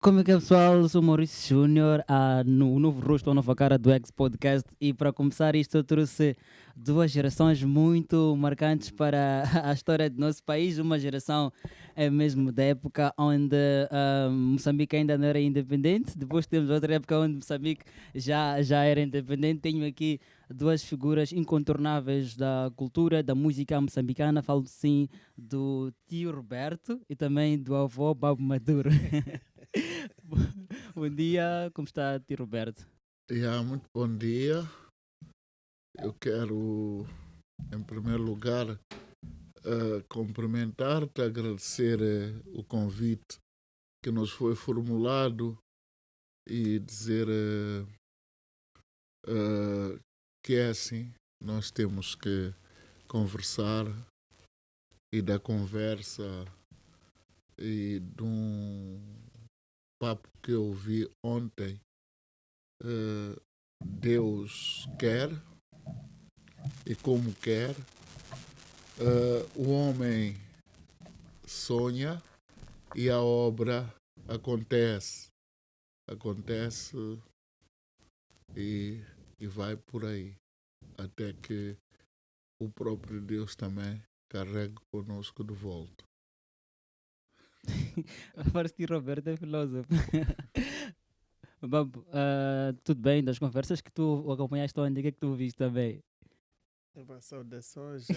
Como é que é, pessoal? Eu sou o Maurício Júnior, no novo rosto, a nova cara do X Podcast. E para começar isto, eu trouxe duas gerações muito marcantes para a história do nosso país. Uma geração é mesmo da época onde Moçambique ainda não era independente. Depois temos outra época onde Moçambique já era independente. Tenho aqui duas figuras incontornáveis da cultura, da música moçambicana. Falo sim do tio Roberto e também do avô Babo Maduro. Bom dia, como está, tio Roberto? Muito bom dia. Eu quero, em primeiro lugar, cumprimentar-te, agradecer o convite que nos foi formulado e dizer que é assim, nós temos que conversar e da conversa e de um papo que eu ouvi ontem. Deus quer e como quer. O homem sonha e a obra acontece. Acontece e vai por aí. Até que o próprio Deus também carregue conosco de volta. Parece que o Roberto é filósofo. Bom, tudo bem, das conversas que tu acompanhaste ontem, o que é que tu viste também? Saudações.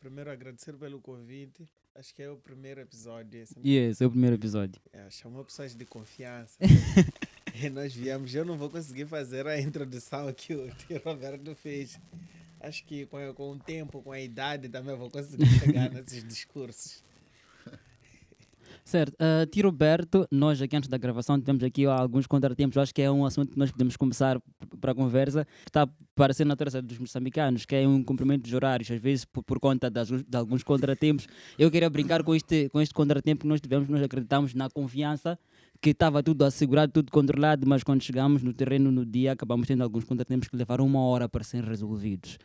Primeiro agradecer pelo convite. Acho que é o primeiro episódio. E esse é o primeiro episódio. Chamou pessoas de confiança. E nós viemos. Eu não vou conseguir fazer a introdução que o tio Roberto fez. Acho que com o tempo, com a idade, também vou conseguir chegar nesses discursos. Certo, tio Roberto, nós aqui antes da gravação tivemos aqui alguns contratempos. Eu acho que é um assunto que nós podemos começar para a conversa. Está para ser natureza dos moçambicanos, que é um cumprimento dos horários, às vezes por conta de alguns contratempos. Eu queria brincar com este contratempo que nós tivemos. Nós acreditamos na confiança, que estava tudo assegurado, tudo controlado, mas quando chegamos no terreno no dia, acabamos tendo alguns contratempos que levaram 1 hora para serem resolvidos.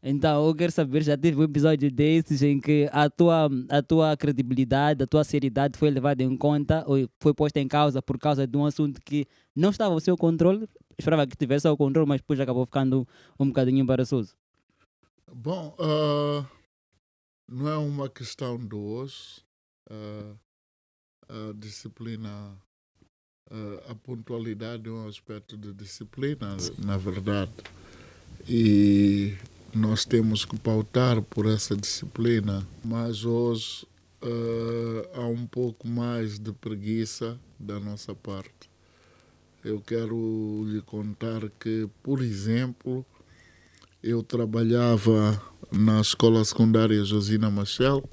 Então, eu quero saber, já teve um episódio desses em que a tua credibilidade, a tua seriedade foi levada em conta ou foi posta em causa por causa de um assunto que não estava ao seu controle? Esperava que tivesse ao controle, mas depois acabou ficando um bocadinho embaraçoso. Bom, não é uma questão de hoje. A disciplina, a pontualidade é um aspecto de disciplina, na verdade. E nós temos que pautar por essa disciplina, mas hoje há um pouco mais de preguiça da nossa parte. Eu quero lhe contar que, por exemplo, eu trabalhava na escola secundária Josina Machel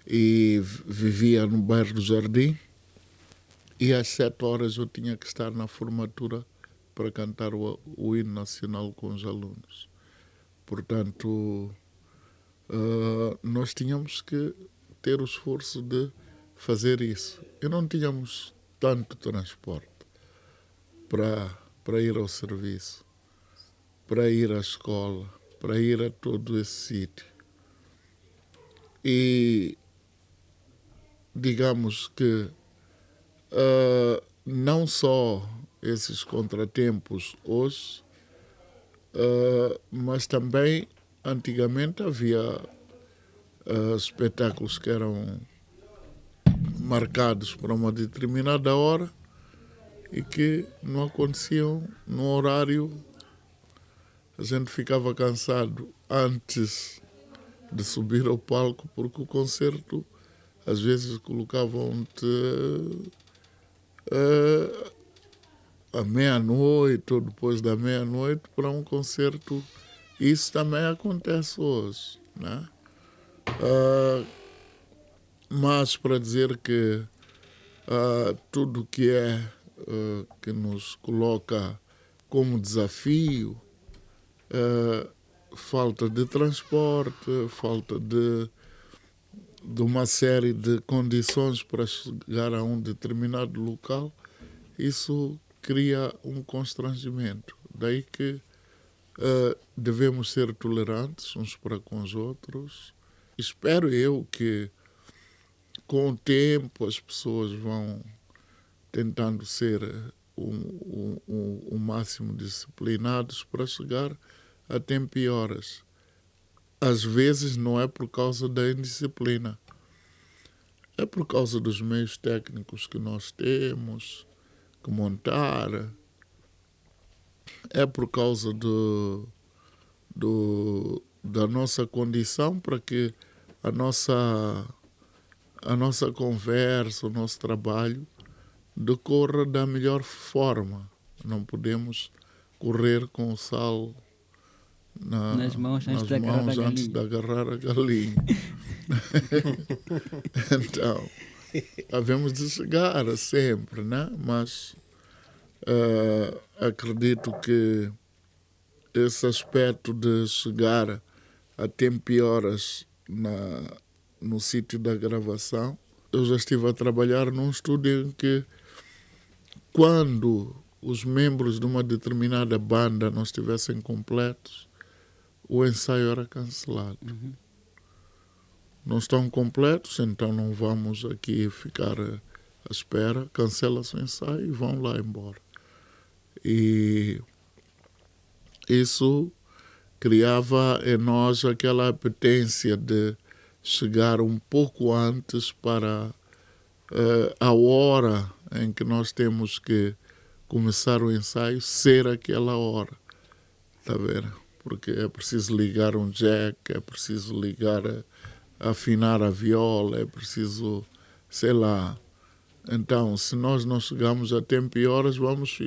e vivia no bairro do Jardim, e às 7 horas eu tinha que estar na formatura para cantar o hino nacional com os alunos. Portanto, nós tínhamos que ter o esforço de fazer isso. E não tínhamos tanto transporte para ir ao serviço, para ir à escola, para ir a todo esse sítio. E digamos que não só esses contratempos hoje, mas também antigamente havia espetáculos que eram marcados para uma determinada hora e que não aconteciam no horário. A gente ficava cansado antes de subir ao palco porque o concerto às vezes colocavam-te à meia-noite ou depois da meia-noite para um concerto. Isso também acontece hoje, né? Mas para dizer que tudo que que nos coloca como desafio, falta de transporte, falta de uma série de condições para chegar a um determinado local, isso cria um constrangimento. Daí que devemos ser tolerantes uns para com os outros. Espero eu que com o tempo as pessoas vão tentando ser o máximo disciplinados para chegar a tempo e horas. Às vezes não é por causa da indisciplina, é por causa dos meios técnicos que nós temos que montar, é por causa da nossa condição para que a nossa conversa, o nosso trabalho decorra da melhor forma. Não podemos correr com o sal Nas mãos antes de agarrar a antes galinha. de agarrar a galinha. Então, havemos de chegar sempre, né? Mas acredito que esse aspecto de chegar a tempo e horas no sítio da gravação, eu já estive a trabalhar num estúdio em que, quando os membros de uma determinada banda não estivessem completos, o ensaio era cancelado. Não estão completos, então não vamos aqui ficar à espera. Cancela-se o ensaio e vão lá embora. E isso criava em nós aquela apetência de chegar um pouco antes para a hora em que nós temos que começar o ensaio ser aquela hora. Está a ver? Porque é preciso ligar um jack, é preciso afinar a viola, é preciso, sei lá. Então, se nós não chegamos a tempo e horas, vamos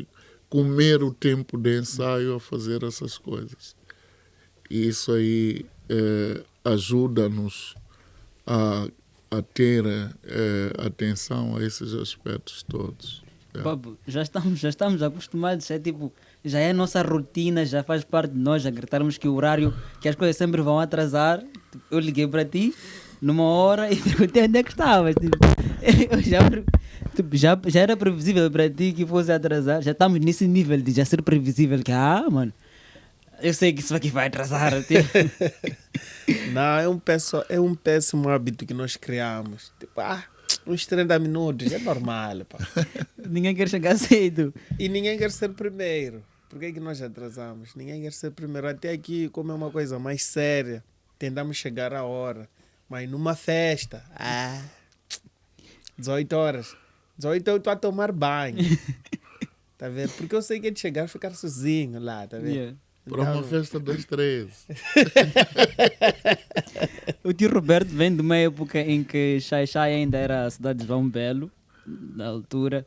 comer o tempo de ensaio a fazer essas coisas. E isso aí ajuda-nos a ter atenção a esses aspectos todos. Papo, já estamos acostumados, é tipo, já é a nossa rotina, já faz parte de nós, a gritarmos que o horário, que as coisas sempre vão atrasar. Eu liguei para ti numa hora e perguntei onde é que estavas. Tipo, já era previsível para ti que fosse atrasar. Já estamos nesse nível de já ser previsível que, mano, eu sei que isso aqui vai atrasar. Tipo. Não, é um péssimo hábito que nós criamos. Tipo, uns 30 minutos, é normal, pá. Ninguém quer chegar cedo. E ninguém quer ser primeiro. Por que nós atrasamos? Ninguém quer ser primeiro. Até aqui, como é uma coisa mais séria, tentamos chegar à hora. Mas numa festa, 18 horas. 18 eu estou a tomar banho. Tá vendo? Porque eu sei que é de chegar e ficar sozinho lá, tá vendo? Yeah. Para uma festa das 13. O tio Roberto vem de uma época em que Xai-Xai ainda era a cidade de João Belo, na altura.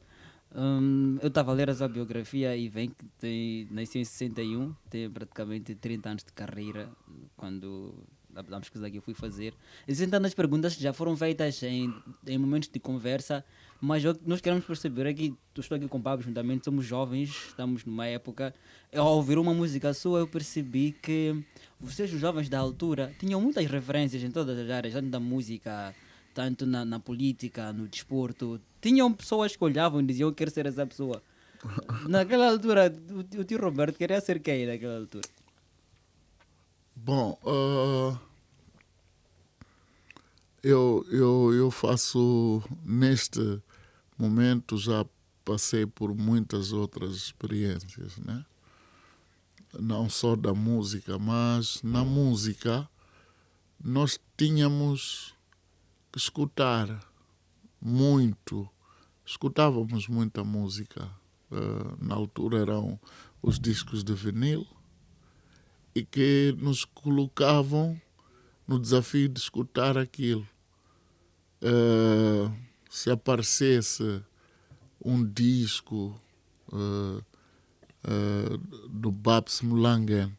Eu estava a ler a sua biografia e vem que nasceu em 61, tem praticamente 30 anos de carreira, quando a pesquisa que eu fui fazer. Existem tantas perguntas que já foram feitas em momentos de conversa, mas nós queremos perceber aqui, estou aqui com o Pablo juntamente, somos jovens, estamos numa época, ao ouvir uma música sua eu percebi que vocês, os jovens da altura, tinham muitas referências em todas as áreas, tanto da música, tanto na política, no desporto. Tinham pessoas que olhavam e diziam, eu quero ser essa pessoa. Naquela altura, o tio Roberto queria ser quem naquela altura? Bom, eu faço, neste momento, já passei por muitas outras experiências, né? Não só da música, mas na música nós tínhamos que escutar muito, escutávamos muita música. Na altura eram os discos de vinil e que nos colocavam no desafio de escutar aquilo. Se aparecesse um disco do Babs Mulangen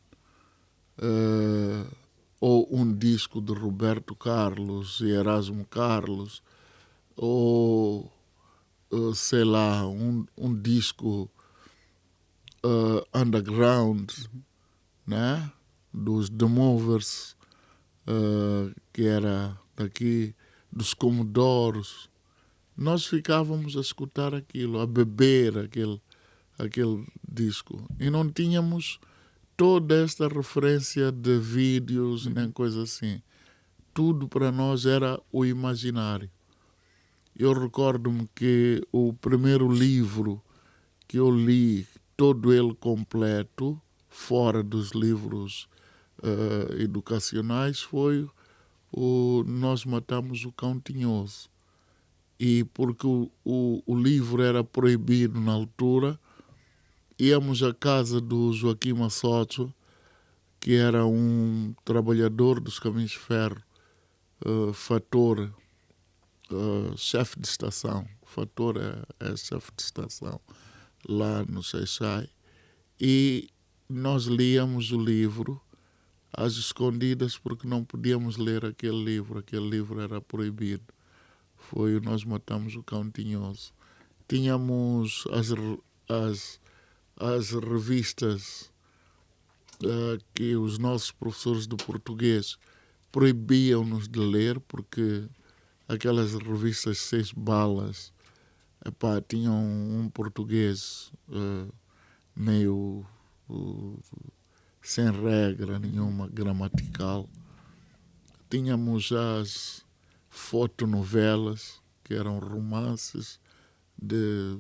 ou um disco de Roberto Carlos e Erasmo Carlos, ou sei lá, um disco underground, né? Dos The Movers, que era daqui, dos Comodoros. Nós ficávamos a escutar aquilo, a beber aquele disco. E não tínhamos toda esta referência de vídeos, nem coisa assim. Tudo para nós era o imaginário. Eu recordo-me que o primeiro livro que eu li, todo ele completo, fora dos livros educacionais, foi o Nós Matamos o Cão Tinhoso. E porque o livro era proibido na altura, íamos à casa do Joaquim Massocho, que era um trabalhador dos caminhos de ferro, fator, chefe de estação. Fator é chefe de estação lá no Xai-Xai. E nós líamos o livro às escondidas porque não podíamos ler aquele livro era proibido. Foi o Nós Matamos o Cão Tinhoso. Tínhamos as revistas que os nossos professores de português proibiam-nos de ler, porque aquelas revistas 6 balas tinham um português meio sem regra nenhuma gramatical. Tínhamos as fotonovelas, que eram romances de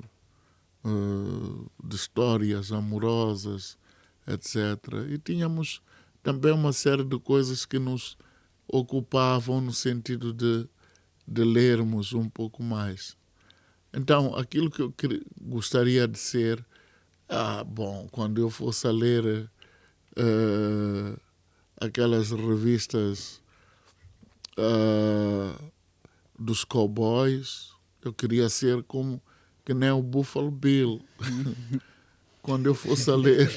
histórias amorosas, etc. E tínhamos também uma série de coisas que nos ocupavam no sentido de lermos um pouco mais. Então, aquilo que eu gostaria de ser, quando eu fosse a ler aquelas revistas dos cowboys, eu queria ser que nem o Buffalo Bill. Quando eu fosse a ler.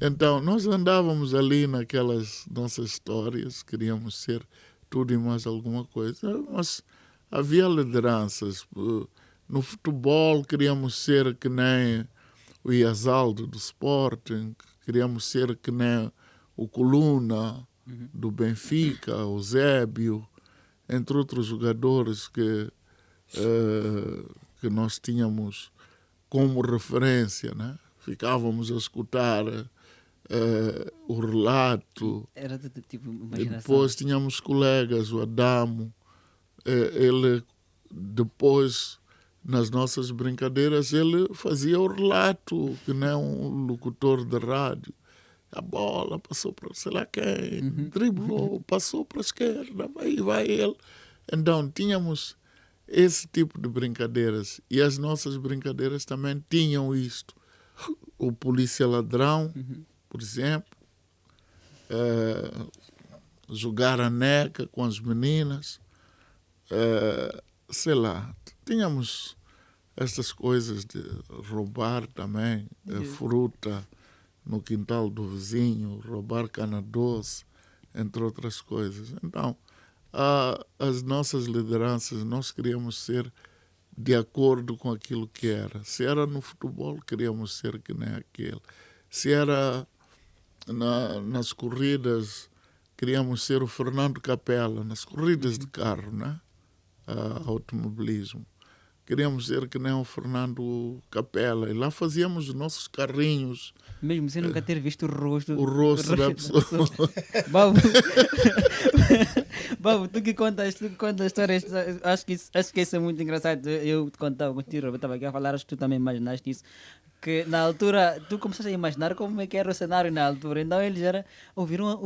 Então, nós andávamos ali naquelas nossas histórias, queríamos ser tudo e mais alguma coisa, mas havia lideranças. No futebol, queríamos ser que nem o Iasaldo do Sporting, queríamos ser que nem o Coluna do Benfica, o Zébio, entre outros jogadores que nós tínhamos como referência, né? Ficávamos a escutar o relato. Era de tipo imaginação. Depois tínhamos colegas, o Adamo, ele depois, nas nossas brincadeiras, ele fazia o relato, que nem um locutor de rádio. A bola passou para sei lá quem, driblou, passou para a esquerda, vai ele. Então, tínhamos esse tipo de brincadeiras. E as nossas brincadeiras também tinham isto. O polícia ladrão, por exemplo, jogar a neca com as meninas, sei lá, tínhamos essas coisas de roubar também, fruta no quintal do vizinho, roubar cana doce, entre outras coisas. Então, as nossas lideranças, nós queríamos ser de acordo com aquilo que era. Se era no futebol, queríamos ser que nem aquele. Se era nas corridas, queríamos ser o Fernando Capella, nas corridas de carro, né? Automobilismo. Queríamos ser que nem o Fernando Capella. E lá fazíamos os nossos carrinhos. Mesmo sem nunca ter visto o rosto Da pessoa. Babu, tu que contas histórias, acho que isso é muito engraçado. Eu te contava contigo, eu estava aqui a falar, acho que tu também imaginaste isso. Que na altura, tu começaste a imaginar como é que era o cenário na altura. Então eles ouviram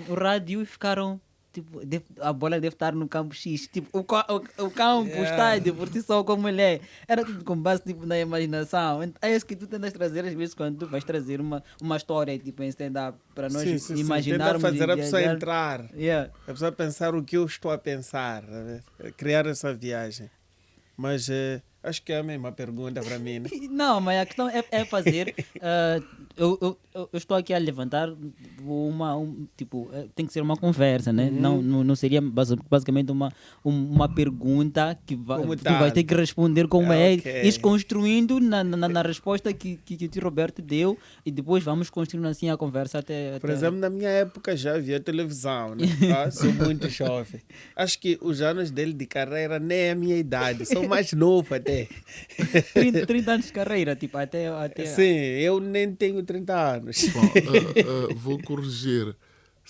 o rádio e ficaram... Tipo, a bola deve estar no campo X. Tipo, o campo, o estádio, por si só, como ele é. Era tudo com base tipo, na imaginação. É isso que tu tentas trazer, às vezes, quando tu vais trazer uma história tipo, em stand-up para nós imaginarmos. Tenta fazer a pessoa entrar. Yeah. A pessoa pensar o que eu estou a pensar. Criar essa viagem. Mas acho que é a mesma pergunta para mim, né? Não, mas a questão é fazer. Eu estou aqui a levantar tem que ser uma conversa, né? Não seria basicamente uma pergunta que tu vais ter que responder como okay. Ir construindo na resposta que o tio Roberto deu e depois vamos construindo assim a conversa até... Por exemplo, na minha época já havia televisão, né? Sou muito jovem. Acho que os anos dele de carreira nem é a minha idade, sou mais novo até. 30 anos de carreira, tipo, até... Sim, eu nem tenho 30 anos. Bom, vou corrigir.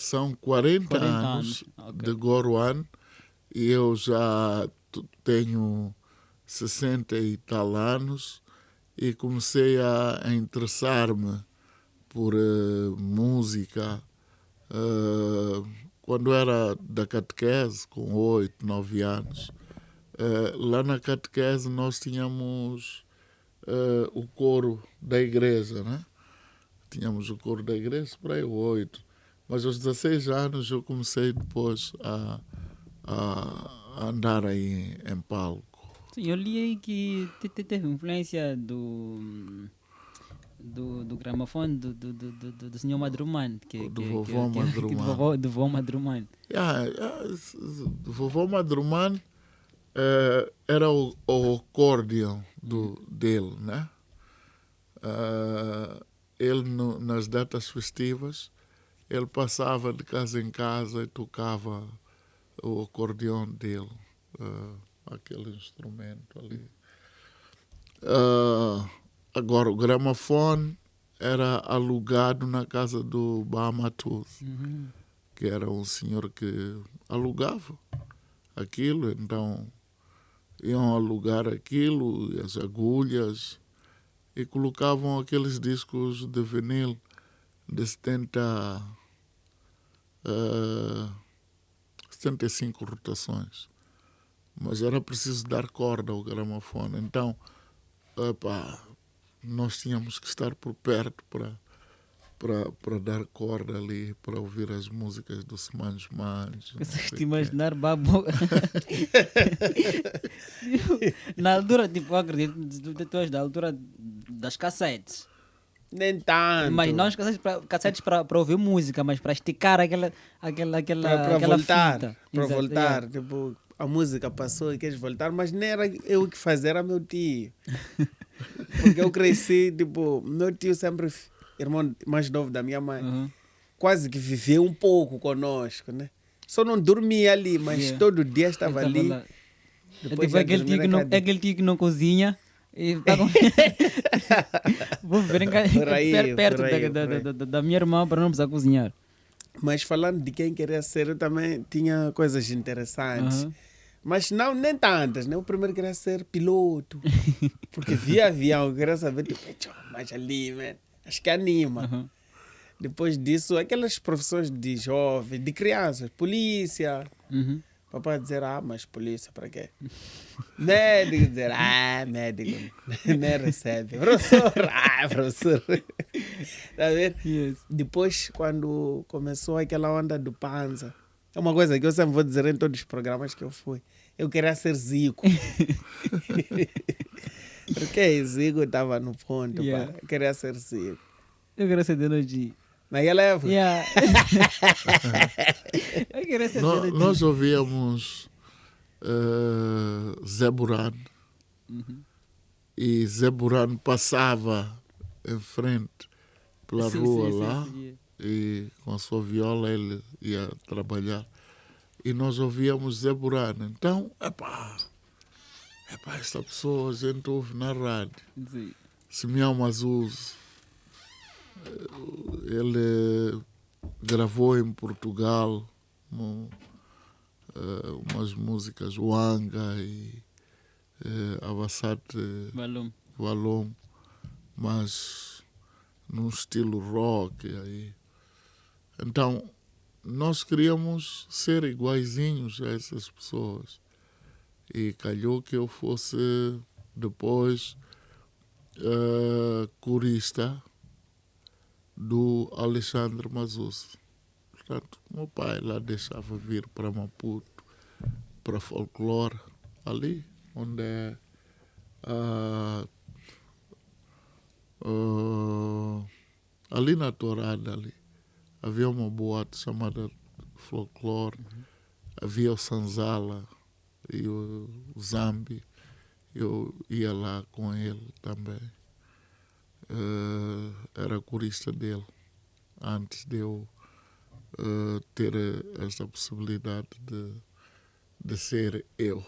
São 40 anos Ok. de Goruan e eu já tenho 60 e tal anos e comecei a interessar-me por música quando era da catequese, com 8, 9 anos. Lá na catequese nós tínhamos o coro da igreja, né? Tínhamos o coro da igreja para aí 8. Mas aos 16 anos eu comecei depois a andar aí em palco. Sim, eu li aí que teve influência do gramofone do senhor Madruman, Do vovô Madruman. do vovô Madruman. Do vovô Madruman era o acordeon dele, né? Ele nas datas festivas ele passava de casa em casa e tocava o acordeão dele, aquele instrumento ali. Agora, o gramofone era alugado na casa do Bahamatuz, que era um senhor que alugava aquilo, então iam alugar aquilo, as agulhas, e colocavam aqueles discos de vinil de 75 rotações. Mas era preciso dar corda ao gramofone. Então, nós tínhamos que estar por perto para dar corda ali, para ouvir as músicas dos Manjos. Consegues-te imaginar, Babo? Na altura, tipo, eu acredito, tu és da altura das cassetes. Nem tanto. Mas não as cassetes para ouvir música, mas para esticar aquela para voltar. fita. Para Exato, voltar. yeah. Tipo, a música passou e queres voltar, mas não era eu que fazia, era meu tio. Porque eu cresci, tipo, meu tio sempre, irmão mais novo da minha mãe, Uhum. quase que vivia um pouco conosco, né? Só não dormia ali, mas Yeah. todo dia estava Ele ali. lá. É Depois tipo já aquele dormia tio, na cadeia. aquele tio que não cozinha. E tá com... Vou ver Por aí, perto por aí, da minha irmã para não precisar cozinhar. Mas falando de quem queria ser, eu também tinha coisas interessantes. Uhum. Mas não, nem tantas, né? O primeiro queria ser piloto. Porque via avião, eu queria saber, tipo, mas ali, man, acho que anima. Uhum. Depois disso, aquelas profissões de jovens, de crianças, polícia. Uhum. Papai dizer, mas polícia para quê? Médico dizer, médico, nem recebe. Professor, professor. Tá vendo? Yes. Depois, quando começou aquela onda do Panza, é uma coisa que eu sempre vou dizer em todos os programas que eu fui. Eu queria ser Zico. Porque Zico estava no ponto, Yeah. eu queria ser Zico. Eu quero ser de energia. Naquela época, Yeah. Eu quero ser de energia. Nós ouvíamos Zé Burano Uhum. e Zé Burano passava em frente pela rua lá Sim. e com a sua viola ele ia trabalhar e nós ouvíamos Zé Burano. Então, esta pessoa a gente ouve na rádio. Sim. Simeão Mazuz, ele gravou em Portugal umas músicas, Wanga e Abassate Valum. Valom, mas num estilo rock. Aí. Então, nós queríamos ser iguaizinhos a essas pessoas. E calhou que eu fosse depois corista do Alexandre Mazuz. Portanto, meu pai lá deixava vir para Maputo, para folclore, ali onde é ali na Tourada, ali, havia uma boate chamada folclore, havia o Sanzala e o Zambi, eu ia lá com ele também. Era corista dele, antes de eu ter esta possibilidade de ser eu.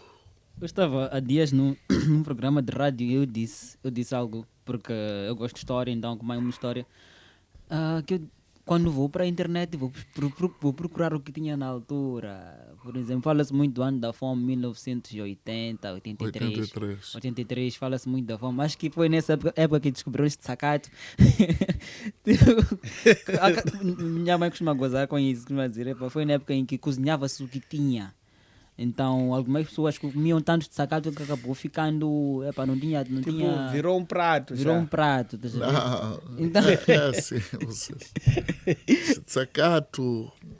Eu estava há dias num programa de rádio e eu disse algo, porque eu gosto de história, então como é uma história, que quando vou para a internet vou procurar o que tinha na altura. Por exemplo, fala-se muito do ano da fome, 1980, 83. 83. 83, fala-se muito da fome. Acho que foi nessa época que descobriram este sacato. Minha mãe costuma gozar com isso, costuma dizer, "Epa, foi na época em que cozinhava-se o que tinha. Então, algumas pessoas comiam tanto de sacato que acabou ficando. Epa, não tinha. Virou um prato. Virou já. um prato. Tá a ver? Não, Então, é assim.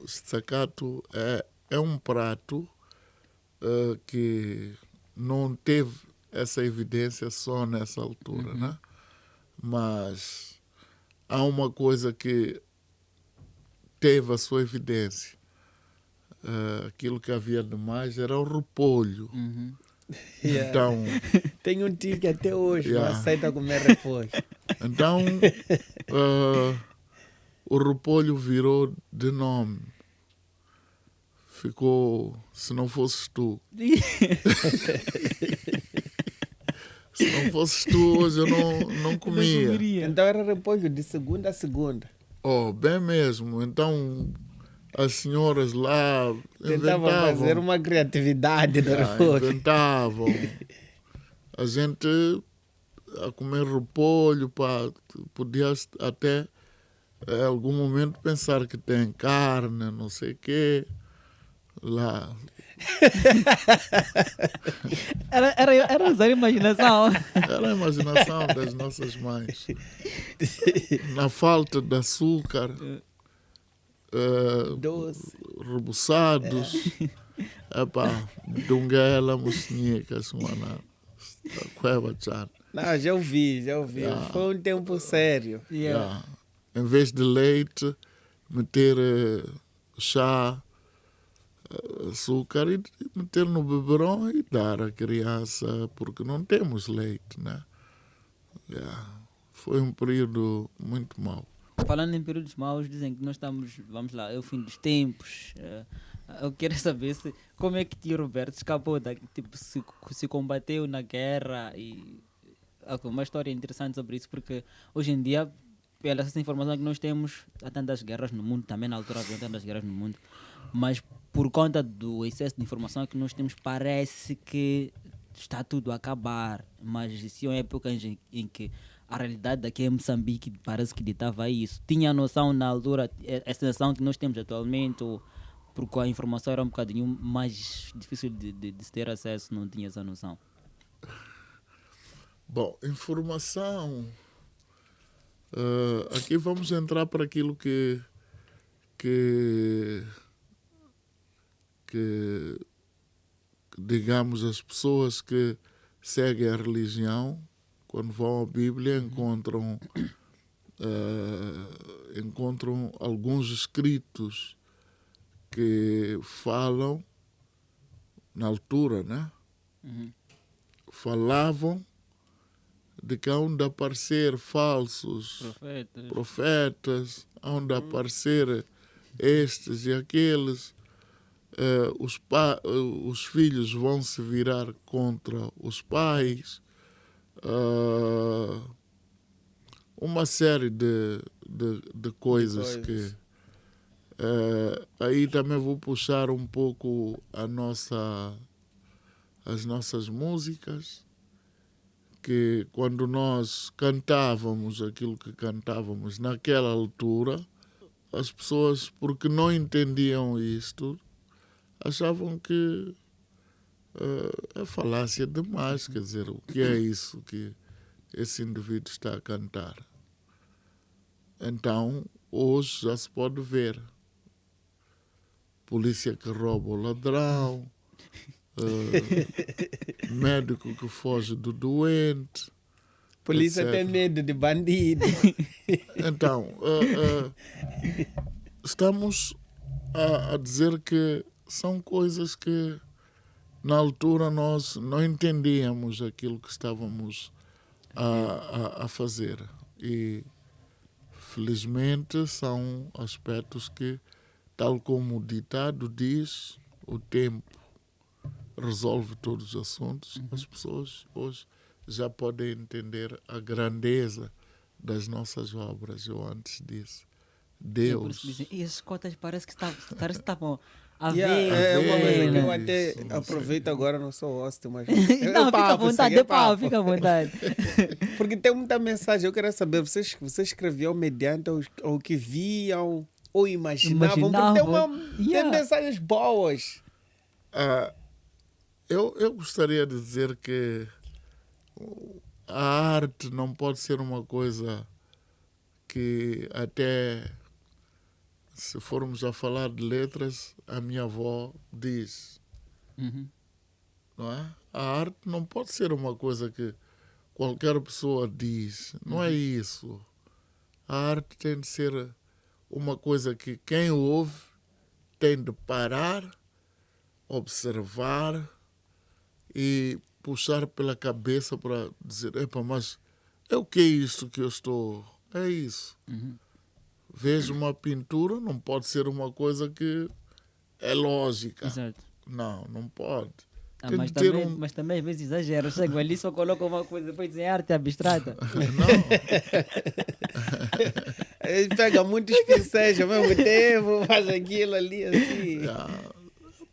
Staccato é um prato que não teve essa evidência só nessa altura, né? Mas há uma coisa que teve a sua evidência. Aquilo que havia de mais era o repolho. Yeah. Então, Tem um tio que até hoje não Yeah. aceita comer repolho. então o repolho virou de nome. Ficou, se não fosses tu. Se não fosses tu, hoje eu não comia. Então era repolho de segunda a segunda. Oh, bem mesmo. Então, as senhoras lá Tentava fazer uma criatividade do repolho. inventavam. A gente a comer repolho, pá, podia até em algum momento pensar que tem carne, não sei o quê. Lá. era usar a imaginação. Era a imaginação das nossas mães. Na falta de açúcar, Doce. rebuçados, epá, dunguela, mocinhecas, mano. Cueva, tchan. Não, já ouvi. Yeah. Foi um tempo sério. Yeah. Em vez de leite, meter chá, açúcar e meter no beberão e dar à criança, porque não temos leite, né? Yeah. Foi um período muito mau. Falando em períodos maus, dizem que nós estamos, vamos lá, é o fim dos tempos. Eu quero saber como é que tio Roberto escapou daqui, tipo, se combateu na guerra e uma história interessante sobre isso, porque hoje em dia, pela essa informação que nós temos, há tantas guerras no mundo, também na altura havia tantas guerras no mundo, mas por conta do excesso de informação que nós temos, parece que está tudo a acabar, mas existiam épocas em que a realidade daqui em Moçambique parece que ditava isso. Tinha a noção na altura, essa noção que nós temos atualmente, porque a informação era um bocadinho mais difícil de se ter acesso, não tinha essa noção. Bom, informação. Aqui vamos entrar para aquilo que digamos, as pessoas que seguem a religião, quando vão à Bíblia, encontram alguns escritos que falam, na altura, né? Falavam de que hão de aparecer falsos profetas, hão de aparecer estes e aqueles. Os filhos vão se virar contra os pais. Uma série de coisas que aí também vou puxar um pouco as nossas músicas, que quando nós cantávamos aquilo que cantávamos naquela altura, as pessoas, porque não entendiam isto, achavam que é falácia demais, quer dizer, o que é isso que esse indivíduo está a cantar? Então, hoje já se pode ver polícia que rouba o ladrão, médico que foge do doente. Polícia etc. tem medo de bandido. Então, estamos a dizer que são coisas que na altura nós não entendíamos aquilo que estávamos a fazer. E felizmente são aspectos que, tal como o ditado diz, o tempo resolve todos os assuntos. As pessoas hoje já podem entender a grandeza das nossas obras. Eu antes disse, É por isso que Deus. dizem, "Ih, esses cotas parece que estavam a Yeah, ver. é uma coisa que eu ver, até isso, aproveito agora, não sou host, mas Não, fica à papo, vontade, segue é pau, papo. fica à vontade. Porque tem muita mensagem. Eu queria saber, vocês escreviam mediante o que viam ou imaginavam? Porque tem Yeah. mensagens boas. Ah, eu gostaria de dizer que a arte não pode ser uma coisa que até, se formos a falar de letras, a minha avó diz, Uhum. não é? A arte não pode ser uma coisa que qualquer pessoa diz. Não é isso. A arte tem de ser uma coisa que quem ouve tem de parar, observar e puxar pela cabeça para dizer, epa, mas é o que é isso que eu estou... É isso. Uhum. Vejo uma pintura, não pode ser uma coisa que é lógica. Exato. Não pode. Ah, Tem mas, de ter também, um... mas também às vezes exagero. Chego ali só coloco uma coisa, depois dizem arte abstrata. Não, Ele pega muitos pincéis ao mesmo tempo, faz aquilo ali assim.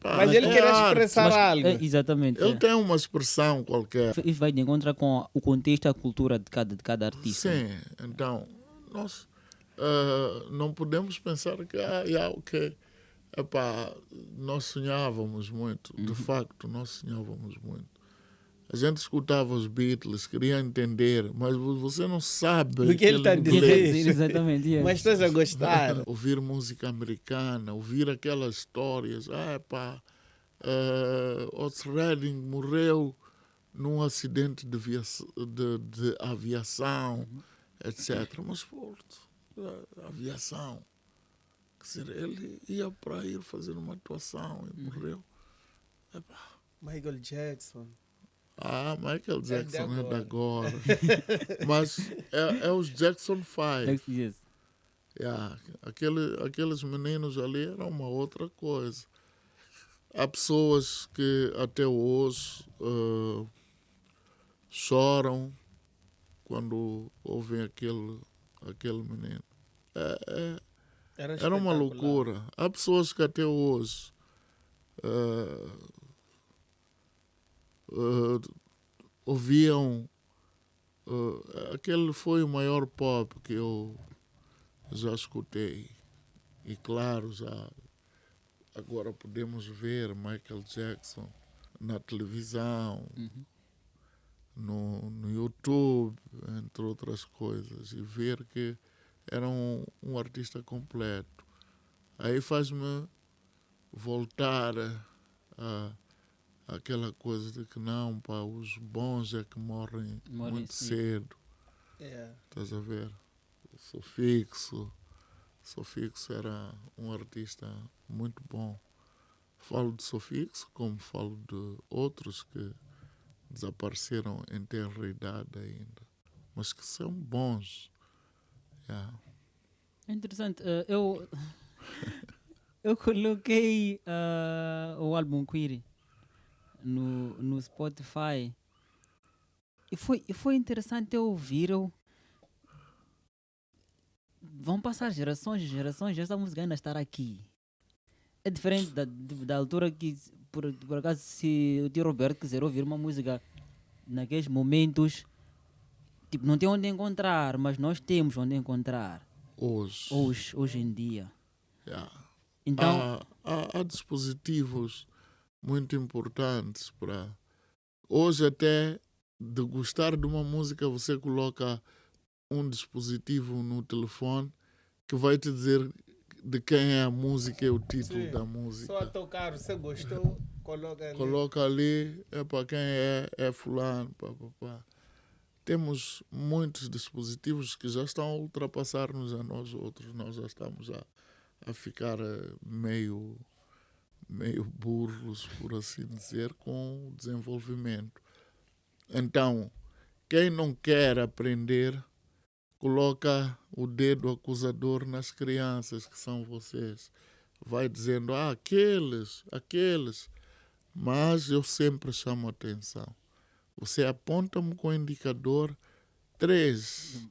pá, Mas ele é quer arte. expressar Mas, algo. exatamente. Ele tem uma expressão qualquer. Isso vai de encontro com o contexto e a cultura de cada artista. Sim, então, nós não podemos pensar que, ok, epá, nós sonhávamos muito, de facto, nós sonhávamos muito. A gente escutava os Beatles, queria entender, mas você não sabe O que ele tá aquele Quer inglês. dizer, exatamente. Yeah. Mas estás a gostar. Ouvir música americana, ouvir aquelas histórias. Otis Redding morreu num acidente de aviação, etc. Mas, pô, aviação. Quer dizer, ele ia para ir fazer uma atuação e morreu. Michael Jackson. Michael Jackson é de agora. agora. Mas é os Jackson 5. Yes. Yeah, aqueles meninos ali eram uma outra coisa. Há pessoas que até hoje choram quando ouvem aquele menino. Era uma espetacular. loucura. Há pessoas que até hoje ouviam. Aquele foi o maior pop que eu já escutei. E claro, já agora podemos ver Michael Jackson na televisão, no YouTube, entre outras coisas, e ver que era um artista completo. Aí faz-me voltar àquela coisa de que não, pá, os bons é que morrem muito sim. cedo. Yeah. Estás a ver? Sofixo era um artista muito bom. Falo de Sofixo como falo de outros que desapareceram em tenra idade ainda, mas que são bons. Yeah. É interessante. Eu coloquei o álbum Query no Spotify e foi interessante eu ouvir. Vão passar gerações e gerações, esta música ainda estar aqui. É diferente da altura que, por acaso, se o tio Roberto quiser ouvir uma música naqueles momentos, tipo, não tem onde encontrar, mas nós temos onde encontrar hoje em dia. Yeah. Então, Há dispositivos muito importantes para... Hoje até, de gostar de uma música, você coloca um dispositivo no telefone que vai te dizer de quem é a música e o título da música. Só a tocar, você gostou, coloca ali. Coloca ali, é para quem é fulano, pá. Temos muitos dispositivos que já estão a ultrapassar-nos a nós outros. Nós já estamos a ficar meio burros, por assim dizer, com o desenvolvimento. Então, quem não quer aprender, coloca o dedo acusador nas crianças, que são vocês. Vai dizendo, aqueles. Mas eu sempre chamo a atenção. Você aponta-me com o indicador, 3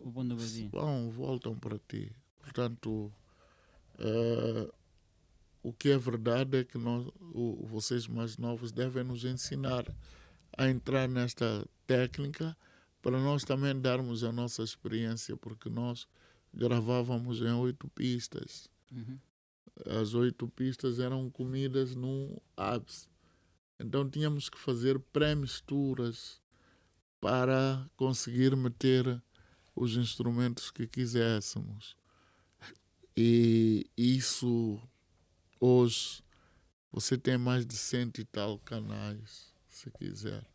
voltam para ti. Portanto, O que é verdade é que vocês mais novos devem nos ensinar a entrar nesta técnica para nós também darmos a nossa experiência, porque nós gravávamos em 8 pistas. As 8 pistas eram comidas num ABS. Então tínhamos que fazer pré-misturas para conseguir meter os instrumentos que quiséssemos. E isso, hoje, você tem mais de 100 e tal canais, se quiser.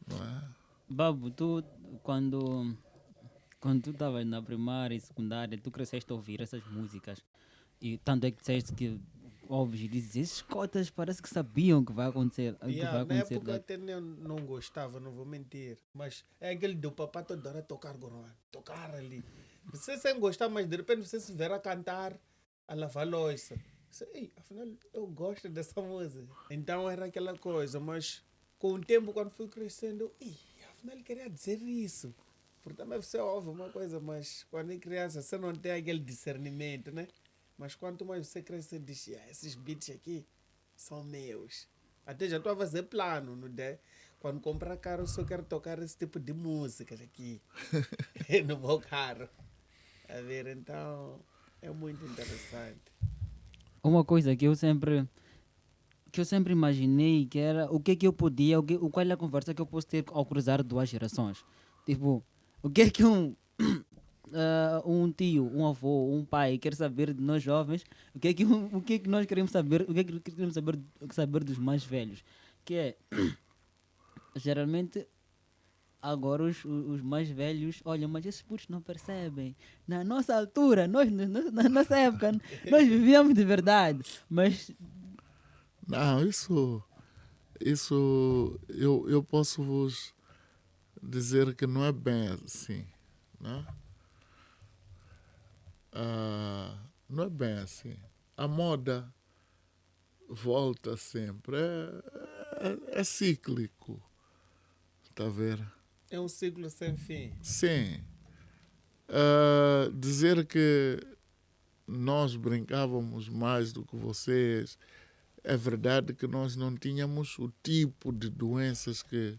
Não é? Babo, tu, quando tu estavas na primária e secundária, tu cresceste a ouvir essas músicas. E tanto é que disseste que ouves e dizes, esses cotas parece que sabiam que vai acontecer. Na época até não gostava, não vou mentir. Mas é aquele do papá toda hora tocar goró, tocar ali. Você sem gostar, mas de repente você se ver a cantar, a lavar louça. Você, ei, afinal, eu gosto dessa música. Então era aquela coisa, mas com o tempo, quando fui crescendo, afinal ele queria dizer isso. Porque também você ouve uma coisa, mas quando é criança você não tem aquele discernimento, né? Mas quanto mais você cresce, você diz, esses beats aqui são meus. Até já estou a fazer plano, não é? Quando comprar carro, eu só quero tocar esse tipo de músicas aqui no meu carro. A ver, então é muito interessante. Uma coisa que eu sempre imaginei que era o que é que eu podia, qual é a conversa que eu posso ter ao cruzar 2 gerações. Tipo, o que é que um tio, um avô, um pai quer saber de nós jovens, o que é que nós queremos saber, o que é que queremos saber dos mais velhos, que é geralmente agora os mais velhos olham, mas esses putos não percebem. Na nossa altura, na nossa época, nós vivíamos de verdade, mas não, isso eu posso vos dizer que não é bem assim, né? Não é bem assim. A moda volta sempre, é cíclico, está a ver? É um ciclo sem fim. Sim. Dizer que nós brincávamos mais do que vocês, é verdade que nós não tínhamos o tipo de doenças que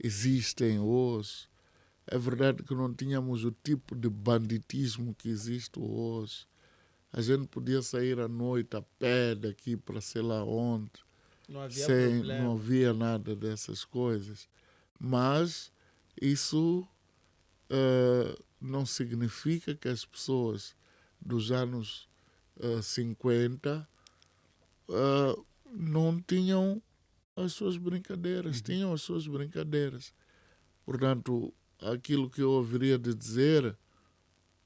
existem hoje. É verdade que não tínhamos o tipo de banditismo que existe hoje. A gente podia sair à noite a pé daqui para sei lá onde. Não havia problema. Não havia nada dessas coisas. Mas isso não significa que as pessoas dos anos 50 não tinham as suas brincadeiras. Tinham as suas brincadeiras. Portanto, aquilo que eu haveria de dizer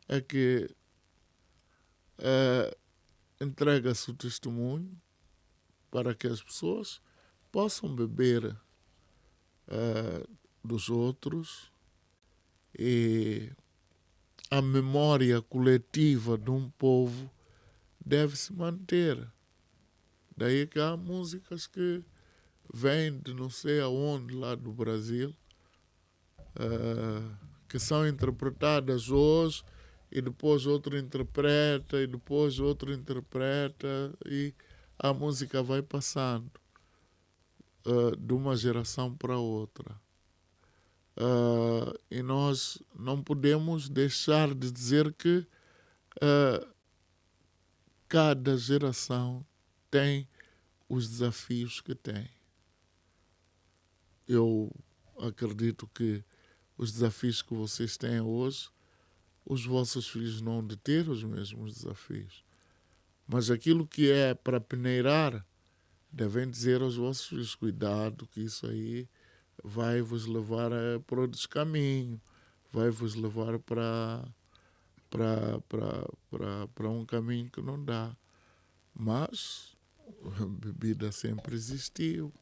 é que entrega-se o testemunho para que as pessoas possam beber dos outros, e a memória coletiva de um povo deve se manter. Daí que há músicas que vêm de não sei aonde lá do Brasil, que são interpretadas hoje, e depois outro interpreta, e depois outro interpreta, e a música vai passando de uma geração para outra. E nós não podemos deixar de dizer que cada geração tem os desafios que tem. Eu acredito que os desafios que vocês têm hoje, os vossos filhos não hão de ter os mesmos desafios. Mas aquilo que é para peneirar, devem dizer aos vossos filhos, cuidado, que isso aí vai vos levar para outros caminhos, vai vos levar para um caminho que não dá. Mas a bebida sempre existiu,